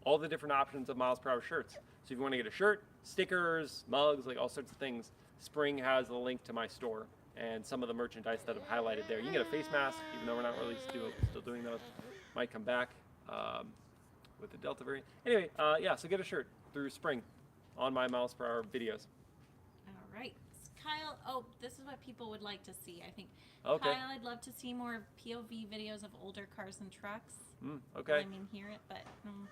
[SPEAKER 1] all the different options of MilesPerHr shirts. So if you want to get a shirt, stickers, mugs, like all sorts of things, Spring has a link to my store and some of the merchandise that I've highlighted there. You can get a face mask, even though we're not really still doing those. Might come back with the Delta variant. Anyway, yeah, so get a shirt through Spring on my MilesPerHr videos.
[SPEAKER 2] All right. Kyle, oh, this is what people would like to see, I think.
[SPEAKER 1] Okay.
[SPEAKER 2] Kyle, I'd love to see more POV videos of older cars and trucks.
[SPEAKER 1] Okay.
[SPEAKER 2] I mean, hear it, but...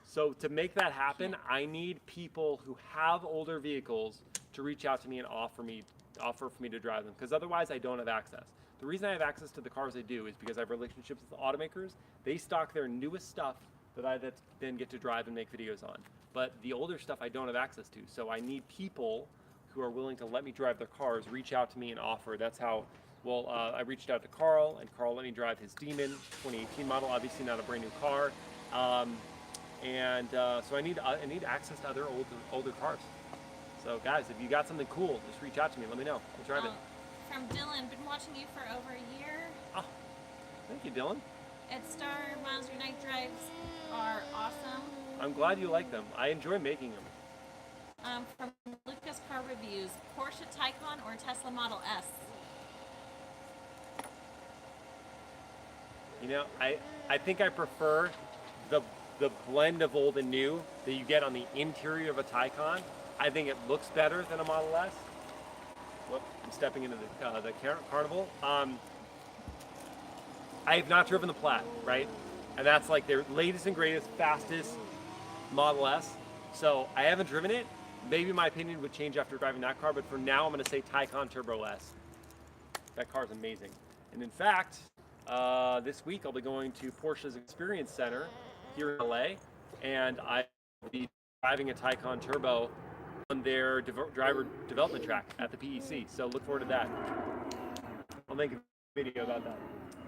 [SPEAKER 1] So to make that happen, I need people who have older vehicles to reach out to me and offer for me to drive them, because otherwise I don't have access. The reason I have access to the cars I do is because I have relationships with the automakers. They stock their newest stuff that I then get to drive and make videos on. But the older stuff I don't have access to. So I need people who are willing to let me drive their cars reach out to me and offer. That's how, well, I reached out to Carl, and Carl let me drive his Demon 2018 model, obviously not a brand new car. So I need access to other older cars. So guys, if you got something cool, just reach out to me. Let me know. I'll drive it.
[SPEAKER 2] From Dylan, been watching you for over a year.
[SPEAKER 1] Oh, thank you, Dylan.
[SPEAKER 2] EdStar Miles Your Night Drives are awesome.
[SPEAKER 1] I'm glad you like them. I enjoy making them.
[SPEAKER 2] From Lucas Car Reviews, Porsche Taycan or Tesla Model S?
[SPEAKER 1] You know, I think I prefer the blend of old and new that you get on the interior of a Taycan. I think it looks better than a Model S. Whoop, I'm stepping into the Carnival. I have not driven the Plaid, right? And that's like their latest and greatest, fastest Model S. So I haven't driven it. Maybe my opinion would change after driving that car, but for now I'm going to say Taycan Turbo S. That car's amazing. And in fact, this week I'll be going to Porsche's Experience Center here in LA, and I'll be driving a Taycan Turbo on their driver development track at the PEC. So look forward to that. I'll make a video about that.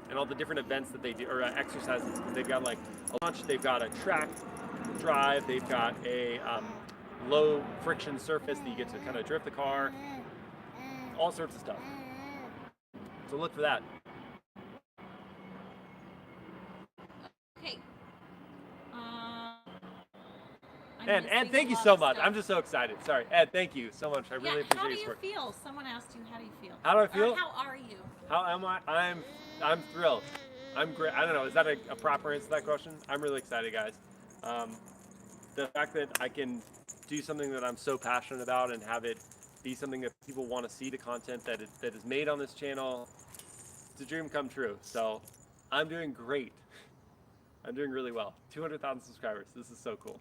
[SPEAKER 1] And all the different events that they do, or exercises. They've got like a launch, they've got a track drive, they've got a low friction surface that you get to kind of drift the car, all sorts of stuff. So look for that.
[SPEAKER 2] Okay.
[SPEAKER 1] Ed, thank you so much. I'm just so excited. Sorry, Ed, thank you so much. I really appreciate your support.
[SPEAKER 2] How do you feel? Someone asked you, how do you feel?
[SPEAKER 1] How do I feel?
[SPEAKER 2] Or how are you?
[SPEAKER 1] How am I? I'm thrilled. I'm great. I don't know. Is that a proper answer to that question? I'm really excited, guys. The fact that I can do something that I'm so passionate about and have it be something that people want to see, the content that is made on this channel, it's a dream come true. So I'm doing great. I'm doing really well. 200,000 subscribers. This is so cool.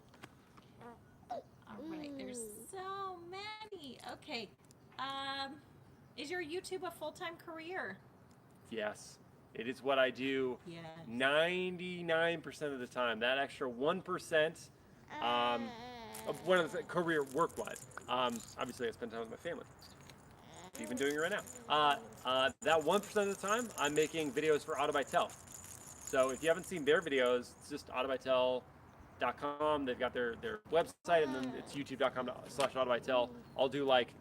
[SPEAKER 2] All right, there's so many. Okay, is your YouTube a full-time career?
[SPEAKER 1] Yes, it is what I do.
[SPEAKER 2] Yes.
[SPEAKER 1] 99% of the time. That extra 1%, one of the career work-wise. Obviously, I spend time with my family. Even doing it right now. That 1% of the time, I'm making videos for Autobytel. So if you haven't seen their videos, it's just autobytel.com. They've got their website, and then it's youtube.com/autobytel. I'll do like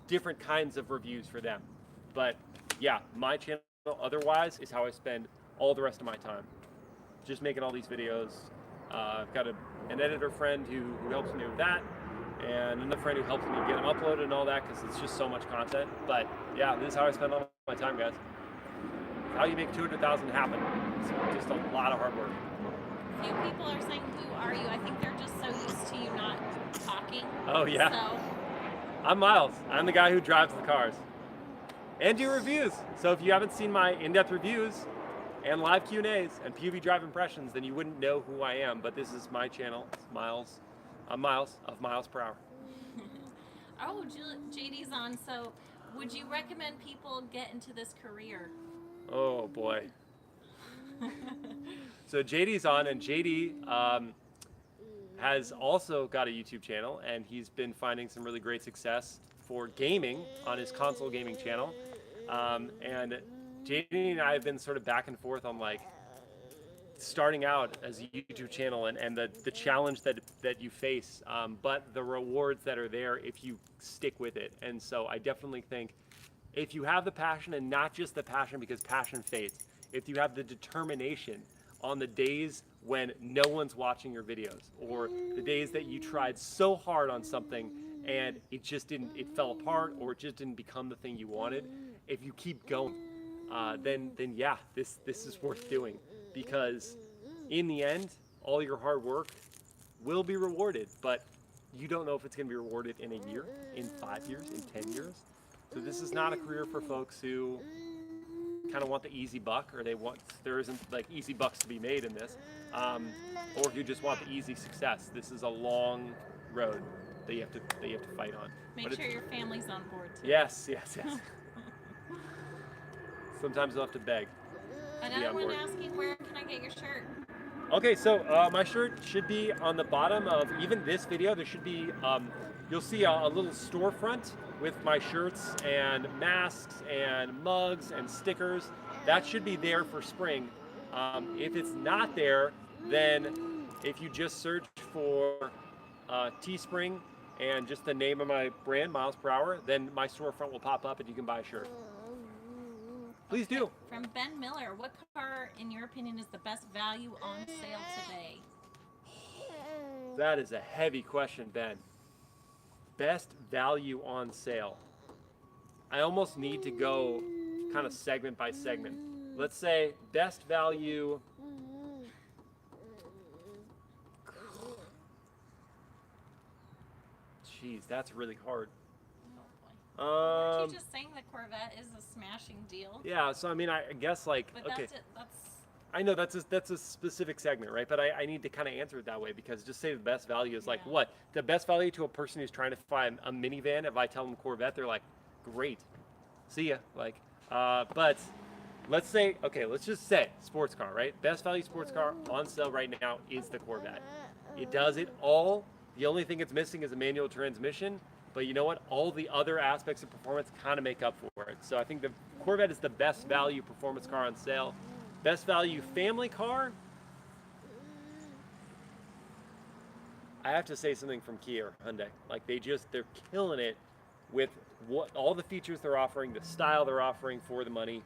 [SPEAKER 1] different kinds of reviews for them. But yeah, my channel otherwise is how I spend all the rest of my time. Just making all these videos. I've got an editor friend who helps me with that, and another friend who helps me get them uploaded and all that, because it's just so much content. But yeah, this is how I spend all my time, guys. How you make 200,000 happen. It's just a lot of hard work.
[SPEAKER 2] A few people are saying, who are you? I think they're just so used to you not talking.
[SPEAKER 1] Oh, yeah.
[SPEAKER 2] So.
[SPEAKER 1] I'm Miles. I'm the guy who drives the cars and do reviews. So if you haven't seen my in-depth reviews and live Q&As and POV drive impressions, then you wouldn't know who I am. But this is my channel, Miles. I'm Miles of MilesPerHr.
[SPEAKER 2] Oh, JD's on. So would you recommend people get into this career?
[SPEAKER 1] Oh, boy. So JD's on, and JD has also got a YouTube channel, and he's been finding some really great success for gaming on his console gaming channel. And JD and I have been sort of back and forth on like starting out as a YouTube channel and the challenge that you face, but the rewards that are there if you stick with it. And so I definitely think if you have the passion, and not just the passion because passion fades, if you have the determination on the days when no one's watching your videos, or the days that you tried so hard on something and it just didn't, it fell apart, or it just didn't become the thing you wanted, if you keep going, then yeah, this is worth doing, because in the end, all your hard work will be rewarded, but you don't know if it's going to be rewarded in a year, in 5 years, in 10 years. So this is not a career for folks who kind of want the easy buck, or there isn't like easy bucks to be made in this, or if you just want the easy success. This is a long road that you have to fight on.
[SPEAKER 2] Make sure your family's on board too.
[SPEAKER 1] Yes. Sometimes you'll have to beg.
[SPEAKER 2] Another one asking, where can I get your shirt?
[SPEAKER 1] Okay, so my shirt should be on the bottom of even this video. There should be, you'll see a little storefront with my shirts and masks and mugs and stickers. That should be there for spring. If it's not there, then if you just search for Teespring and just the name of my brand, MilesPerHr, then my storefront will pop up and you can buy a shirt. Please do.
[SPEAKER 2] From Ben Miller, what car, in your opinion, is the best value on sale today?
[SPEAKER 1] That is a heavy question, Ben. Best value on sale. I almost need to go kind of segment by segment. Let's say best value. Jeez, that's really hard.
[SPEAKER 2] Aren't you just saying the Corvette is a smashing deal?
[SPEAKER 1] Yeah, so I mean, I guess like,
[SPEAKER 2] But
[SPEAKER 1] okay.
[SPEAKER 2] that's
[SPEAKER 1] I know that's a specific segment, right? But I need to kind of answer it that way, because just say the best value is like what? The best value to a person who's trying to find a minivan, if I tell them Corvette, they're like, great, see ya. Like, but let's say, okay, let's just say sports car, right? Best value sports car on sale right now is the Corvette. It does it all. The only thing it's missing is a manual transmission. But you know what? All the other aspects of performance kind of make up for it. So I think the Corvette is the best value performance car on sale. Best value family car? I have to say something from Kia or Hyundai. Like they're killing it with all the features they're offering, the style they're offering for the money.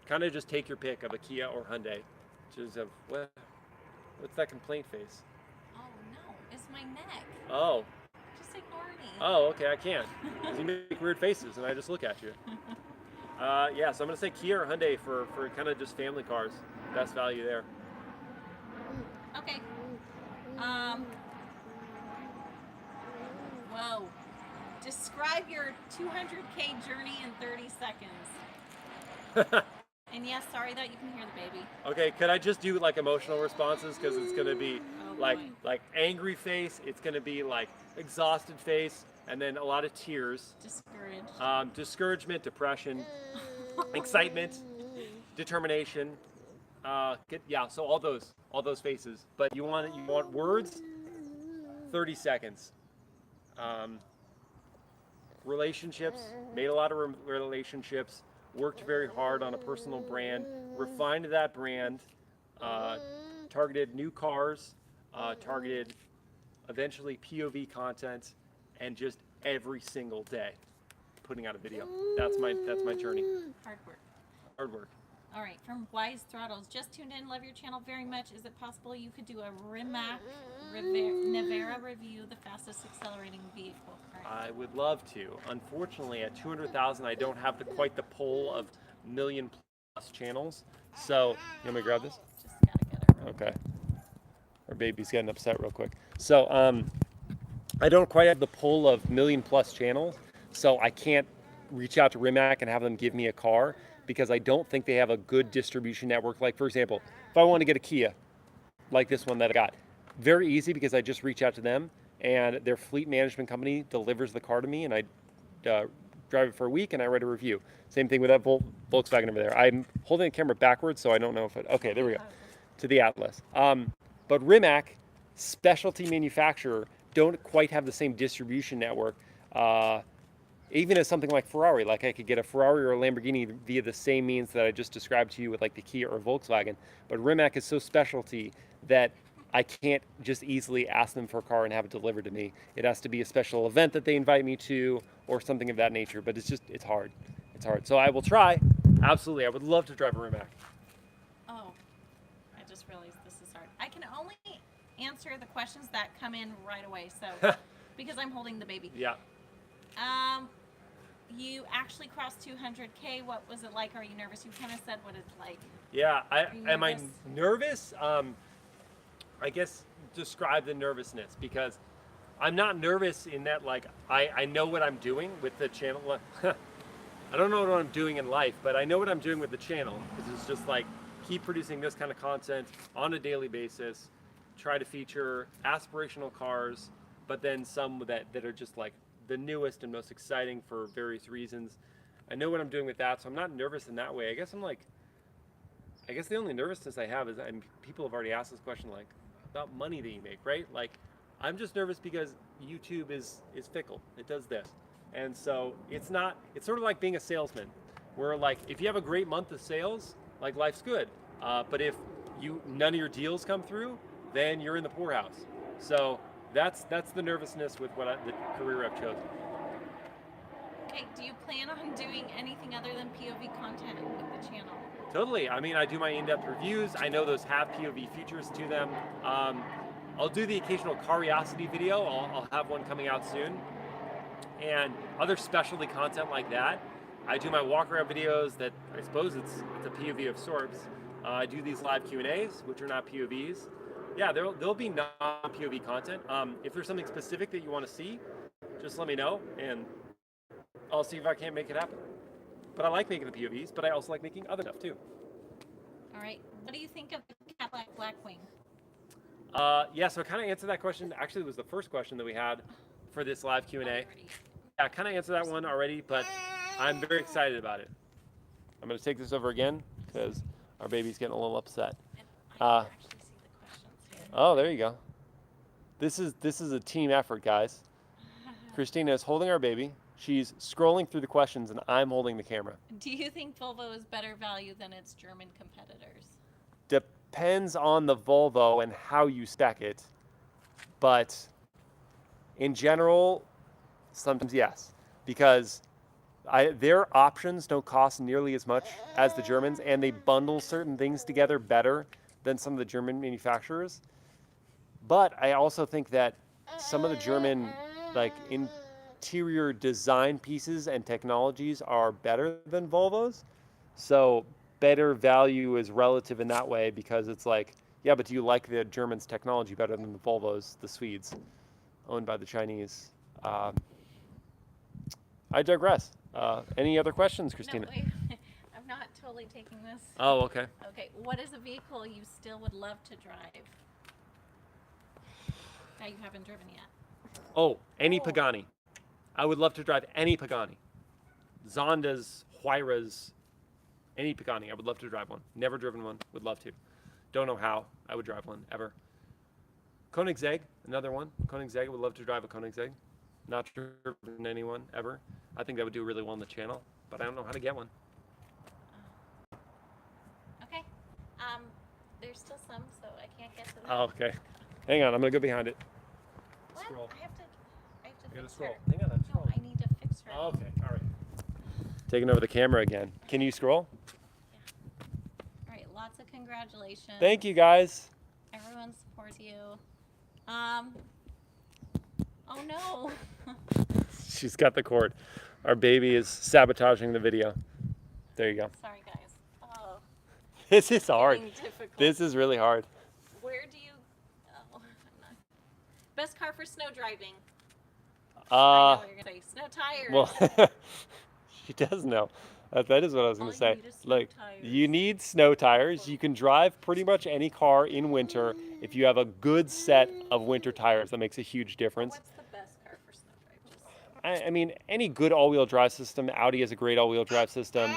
[SPEAKER 1] Kind of just take your pick of a Kia or Hyundai. Which is what's that complaint face?
[SPEAKER 2] Oh no, it's my neck.
[SPEAKER 1] Oh.
[SPEAKER 2] Just ignore me.
[SPEAKER 1] Oh, okay, I can't. 'Cause you make weird faces and I just look at you. Yeah, so I'm gonna say Kia or Hyundai for kind of just family cars. Best value there.
[SPEAKER 2] Okay. Whoa. Describe your 200K journey in 30 seconds. And yes, sorry that you can hear the baby.
[SPEAKER 1] Okay, could I just do like emotional responses, because it's gonna be
[SPEAKER 2] boy.
[SPEAKER 1] like angry face, it's gonna be like exhausted face, and then a lot of tears.
[SPEAKER 2] Discouraged.
[SPEAKER 1] Discouragement, depression, excitement, determination. So all those faces. But you want words? 30 seconds. Relationships, made a lot of relationships, worked very hard on a personal brand, refined that brand, targeted new cars, targeted eventually POV content, and just every single day putting out a video. That's my journey. Hard work.
[SPEAKER 2] All right, from Wise Throttles, just tuned in, love your channel very much. Is it possible you could do a Rimac Nevera review, the fastest accelerating vehicle?
[SPEAKER 1] I would love to. Unfortunately, at 200,000, I don't have quite the pull of million plus channels. So, you want me to grab this?
[SPEAKER 2] Just gotta get it.
[SPEAKER 1] Okay. Our baby's getting upset real quick. So, I don't quite have the pull of million plus channels, so I can't reach out to Rimac and have them give me a car, because I don't think they have a good distribution network. Like, for example, if I want to get a Kia, like this one that I got, very easy, because I just reach out to them and their fleet management company delivers the car to me, and I drive it for a week and I write a review. Same thing with that Volkswagen over there. I'm holding the camera backwards, so I don't know if it, okay, there we go, to the Atlas. But Rimac, specialty manufacturer, don't quite have the same distribution network. even as something like Ferrari, like I could get a Ferrari or a Lamborghini via the same means that I just described to you with like the Kia or Volkswagen. But Rimac is so specialty that I can't just easily ask them for a car and have it delivered to me. It has to be a special event that they invite me to or something of that nature. But it's hard. It's hard. So I will try. Absolutely. I would love to drive a Rimac.
[SPEAKER 2] Oh, I just realized this is hard. I can only answer the questions that come in right away. So, because I'm holding the baby.
[SPEAKER 1] Yeah.
[SPEAKER 2] You actually crossed 200K. What was it like? Are you nervous? You kind of said what it's like.
[SPEAKER 1] Yeah. Am I
[SPEAKER 2] nervous?
[SPEAKER 1] nervous? I guess describe the nervousness, because I'm not nervous in that, like, I know what I'm doing with the channel. I don't know what I'm doing in life, but I know what I'm doing with the channel, because it's just like keep producing this kind of content on a daily basis, try to feature aspirational cars, but then some that are just like the newest and most exciting for various reasons. I know what I'm doing with that, so I'm not nervous in that way. I guess the only nervousness I have is, and people have already asked this question, like, about money that you make, right? Like, I'm just nervous because YouTube is fickle. It does this. And so it's sort of like being a salesman, where like, if you have a great month of sales, like, life's good. But if none of your deals come through, then you're in the poorhouse. So that's the nervousness with the career I've chosen.
[SPEAKER 2] Okay, do you plan on doing anything other than POV content with the channel?
[SPEAKER 1] Totally. I mean, I do my in-depth reviews. I know those have POV features to them. I'll do the occasional curiosity video. I'll have one coming out soon. And other specialty content like that. I do my walk-around videos that I suppose it's a POV of sorts. I do these live Q&As, which are not POVs. Yeah, there'll be non-POV content. If there's something specific that you want to see, just let me know, and I'll see if I can't make it happen. But I like making the POVs, but I also like making other stuff too.
[SPEAKER 2] All right. What do you think of the Cadillac Blackwing?
[SPEAKER 1] Yeah, so I kind of answered that question. Actually, it was the first question that we had for this live Q&A. Yeah, I kind of answered that one already, but I'm very excited about it. I'm going to take this over again because our baby's getting a little upset.
[SPEAKER 2] I can actually see the questions here.
[SPEAKER 1] Oh, there you go. This is a team effort, guys. Christina is holding our baby. She's scrolling through the questions, and I'm holding the camera.
[SPEAKER 2] Do you think Volvo is better value than its German competitors?
[SPEAKER 1] Depends on the Volvo and how you spec it, but in general, sometimes yes, because their options don't cost nearly as much as the Germans, and they bundle certain things together better than some of the German manufacturers. But I also think that some of the German, like, interior design pieces and technologies are better than Volvo's. So better value is relative in that way, because it's like, yeah, but do you like the Germans' technology better than the Volvo's, the Swedes, owned by the Chinese? I digress. Any other questions, Christina?
[SPEAKER 2] No, wait. I'm not totally taking this.
[SPEAKER 1] Oh, okay.
[SPEAKER 2] Okay, what is a vehicle you still would love to drive? That you haven't driven yet.
[SPEAKER 1] Oh, any Pagani. I would love to drive any Pagani. Zondas, Huayras, any Pagani. I would love to drive one. Never driven one. Would love to. Don't know how I would drive one, ever. Koenigsegg, another one. Koenigsegg, I would love to drive a Koenigsegg. Not driven anyone, ever. I think that would do really well on the channel, but I don't know how to get one.
[SPEAKER 2] Okay. There's still some, so I can't get to them.
[SPEAKER 1] Oh, okay. Hang on, I'm going to go behind it.
[SPEAKER 2] What?
[SPEAKER 1] Scroll.
[SPEAKER 2] I have to
[SPEAKER 1] You gotta
[SPEAKER 2] fix
[SPEAKER 1] scroll.
[SPEAKER 2] her.
[SPEAKER 1] Hang on, I'm
[SPEAKER 2] No,
[SPEAKER 1] scrolling.
[SPEAKER 2] I need to fix her.
[SPEAKER 1] Oh, okay, all right. Taking over the camera again. Can you scroll?
[SPEAKER 2] All right, lots of congratulations.
[SPEAKER 1] Thank you, guys.
[SPEAKER 2] Everyone supports you. Oh no.
[SPEAKER 1] She's got the cord. Our baby is sabotaging the video. There you go.
[SPEAKER 2] Sorry, guys. Oh,
[SPEAKER 1] This is hard.
[SPEAKER 2] getting difficult.
[SPEAKER 1] This is really hard.
[SPEAKER 2] Where do you? Oh, I'm not. Best car for snow driving. I know what you're gonna say. Snow tires.
[SPEAKER 1] Well, she does know. That is what I was
[SPEAKER 2] All
[SPEAKER 1] going to
[SPEAKER 2] you
[SPEAKER 1] say.
[SPEAKER 2] need is snow
[SPEAKER 1] Like,
[SPEAKER 2] tires.
[SPEAKER 1] you need snow tires. You can drive pretty much any car in winter if you have a good set of winter tires. That makes a huge difference.
[SPEAKER 2] What's the best car for snow driving?
[SPEAKER 1] I mean, any good all-wheel drive system. Audi has a great all-wheel drive system.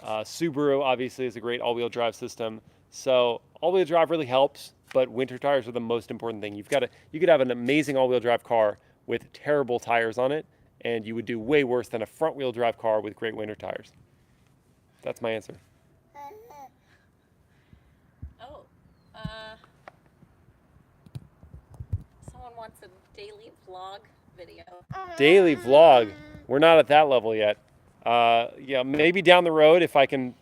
[SPEAKER 1] Subaru obviously is a great all-wheel drive system. So all-wheel drive really helps, but winter tires are the most important thing. You could have an amazing all-wheel drive car with terrible tires on it, and you would do way worse than a front-wheel drive car with great winter tires. That's my answer.
[SPEAKER 2] Oh, someone wants a daily vlog video.
[SPEAKER 1] Daily vlog. We're not at that level yet. Yeah, maybe down the road if I can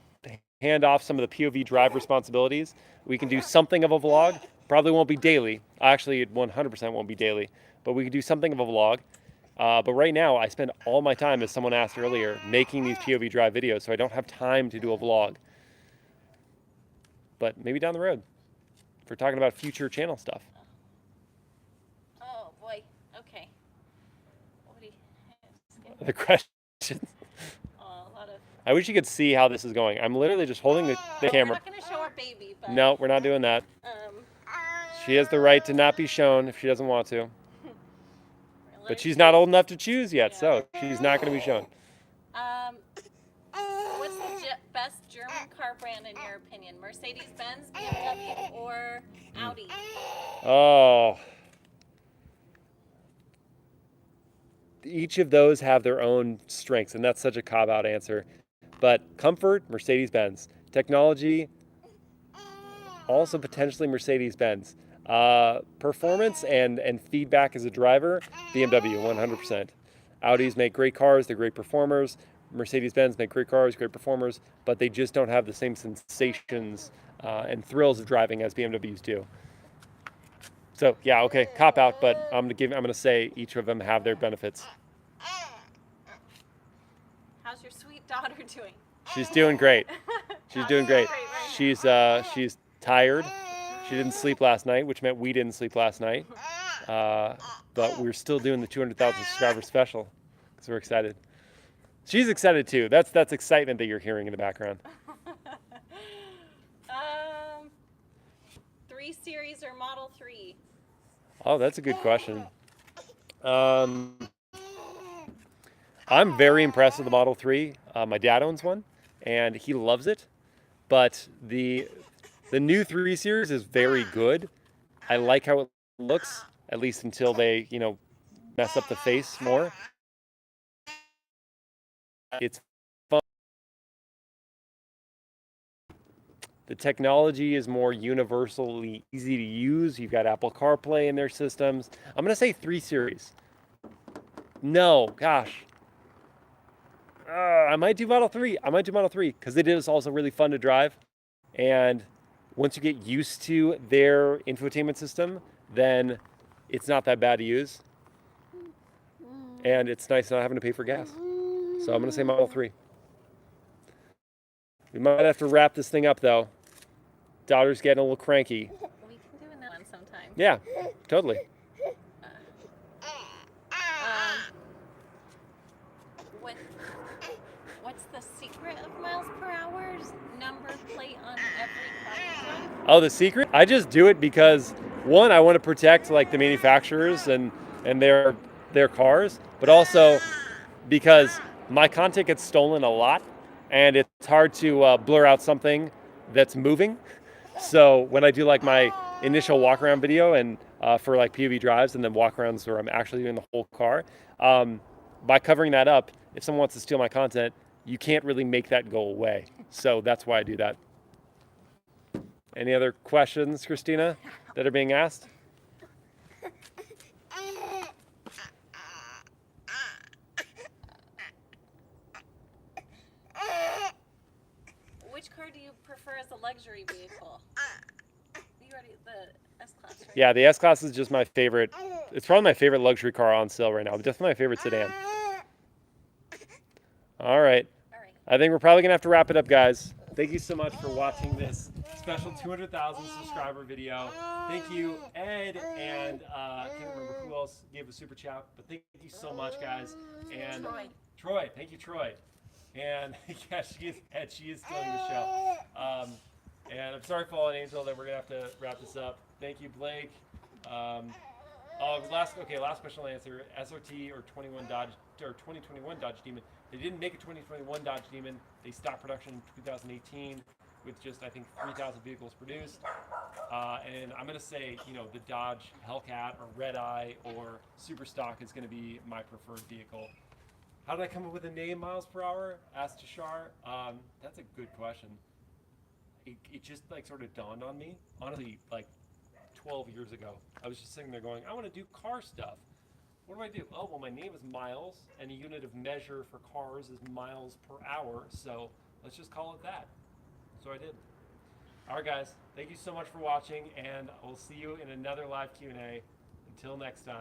[SPEAKER 1] hand off some of the POV drive responsibilities, we can do something of a vlog. Probably won't be daily. Actually, it 100% won't be daily, but we can do something of a vlog. But right now, I spend all my time, as someone asked earlier, making these POV drive videos, so I don't have time to do a vlog. But maybe down the road, if we're talking about future channel stuff.
[SPEAKER 2] Oh boy. Okay. What do you?
[SPEAKER 1] The questions.
[SPEAKER 2] Oh, a lot of.
[SPEAKER 1] I wish you could see how this is going. I'm literally just holding the
[SPEAKER 2] We're
[SPEAKER 1] camera.
[SPEAKER 2] not going to show our baby, but.
[SPEAKER 1] No, we're not doing that.
[SPEAKER 2] Um.
[SPEAKER 1] She has the right to not be shown if she doesn't want to. But
[SPEAKER 2] let's
[SPEAKER 1] she's
[SPEAKER 2] see.
[SPEAKER 1] not old enough to choose yet,
[SPEAKER 2] Yeah.
[SPEAKER 1] so she's not going to be shown.
[SPEAKER 2] What's the best German car brand in your opinion? Mercedes-Benz, BMW, or Audi?
[SPEAKER 1] Oh. Each of those have their own strengths, and that's such a cop-out answer. But comfort, Mercedes-Benz. Technology, also potentially Mercedes-Benz. Performance and feedback as a driver, BMW, 100%. Audis make great cars, they're great performers. Mercedes-Benz make great cars, great performers, but they just don't have the same sensations and thrills of driving as BMWs do. So yeah, okay, cop out, but I'm gonna say each of them have their benefits.
[SPEAKER 2] How's your sweet daughter doing?
[SPEAKER 1] She's doing great. She's doing great.
[SPEAKER 2] Great right
[SPEAKER 1] She's tired. She didn't sleep last night, which meant we didn't sleep last night. But we're still doing the 200,000 subscriber special because we're excited. She's excited too. That's excitement that you're hearing in the background.
[SPEAKER 2] 3 Series or Model 3?
[SPEAKER 1] Oh, that's a good question. I'm very impressed with the Model 3. My dad owns one, and he loves it. But the new 3 Series is very good. I like how it looks, at least until they, mess up the face more. It's fun. The technology is more universally easy to use. You've got Apple CarPlay in their systems. I'm going to say 3 Series. No, gosh. I might do Model 3. Because it is also really fun to drive. And once you get used to their infotainment system, then it's not that bad to use. And it's nice not having to pay for gas. So I'm going to say Model 3. We might have to wrap this thing up, though. Daughter's getting a little cranky.
[SPEAKER 2] We can do another one sometime.
[SPEAKER 1] Yeah, totally.
[SPEAKER 2] What's the secret of MilesPerHr's number plate on every car you drive?
[SPEAKER 1] Oh, the secret? I just do it because, one, I want to protect the manufacturers and their cars, but also because my content gets stolen a lot, and it's hard to blur out something that's moving. So when I do my initial walk around video and for POV drives and then walk arounds where I'm actually doing the whole car, by covering that up, if someone wants to steal my content, you can't really make that go away. So that's why I do that. Any other questions, Christina, that are being asked?
[SPEAKER 2] Which car do you prefer as a luxury vehicle? You already the S-Class, right?
[SPEAKER 1] Yeah, the S-Class is just my favorite. It's probably my favorite luxury car on sale right now. Definitely my favorite sedan. All right. I think we're probably going to have to wrap it up, guys. Thank you so much for watching this special 200,000 subscriber video. Thank you, Ed, and I can't remember who else gave a super chat, but thank you so much, guys. And Troy. Thank you, Troy. And yeah, she is stealing the show. And I'm sorry, Fallen Angel, that we're gonna have to wrap this up. Thank you, Blake. Last question I'll answer. SRT or 2021 Dodge Demon. They didn't make a 2021 Dodge Demon. They stopped production in 2018. with just, I think, 3,000 vehicles produced. And I'm going to say, you know, the Dodge Hellcat or Red Eye or Super Stock is going to be my preferred vehicle. How did I come up with the name Miles Per Hour? Asked Tashar. That's a good question. It just like sort of dawned on me, honestly, like 12 years ago. I was just sitting there going, I want to do car stuff. What do I do? Oh, well, my name is Miles, and a unit of measure for cars is miles per hour, so let's just call it that. So I did. All right, guys, thank you so much for watching, and we'll see you in another live Q&A. Until next time.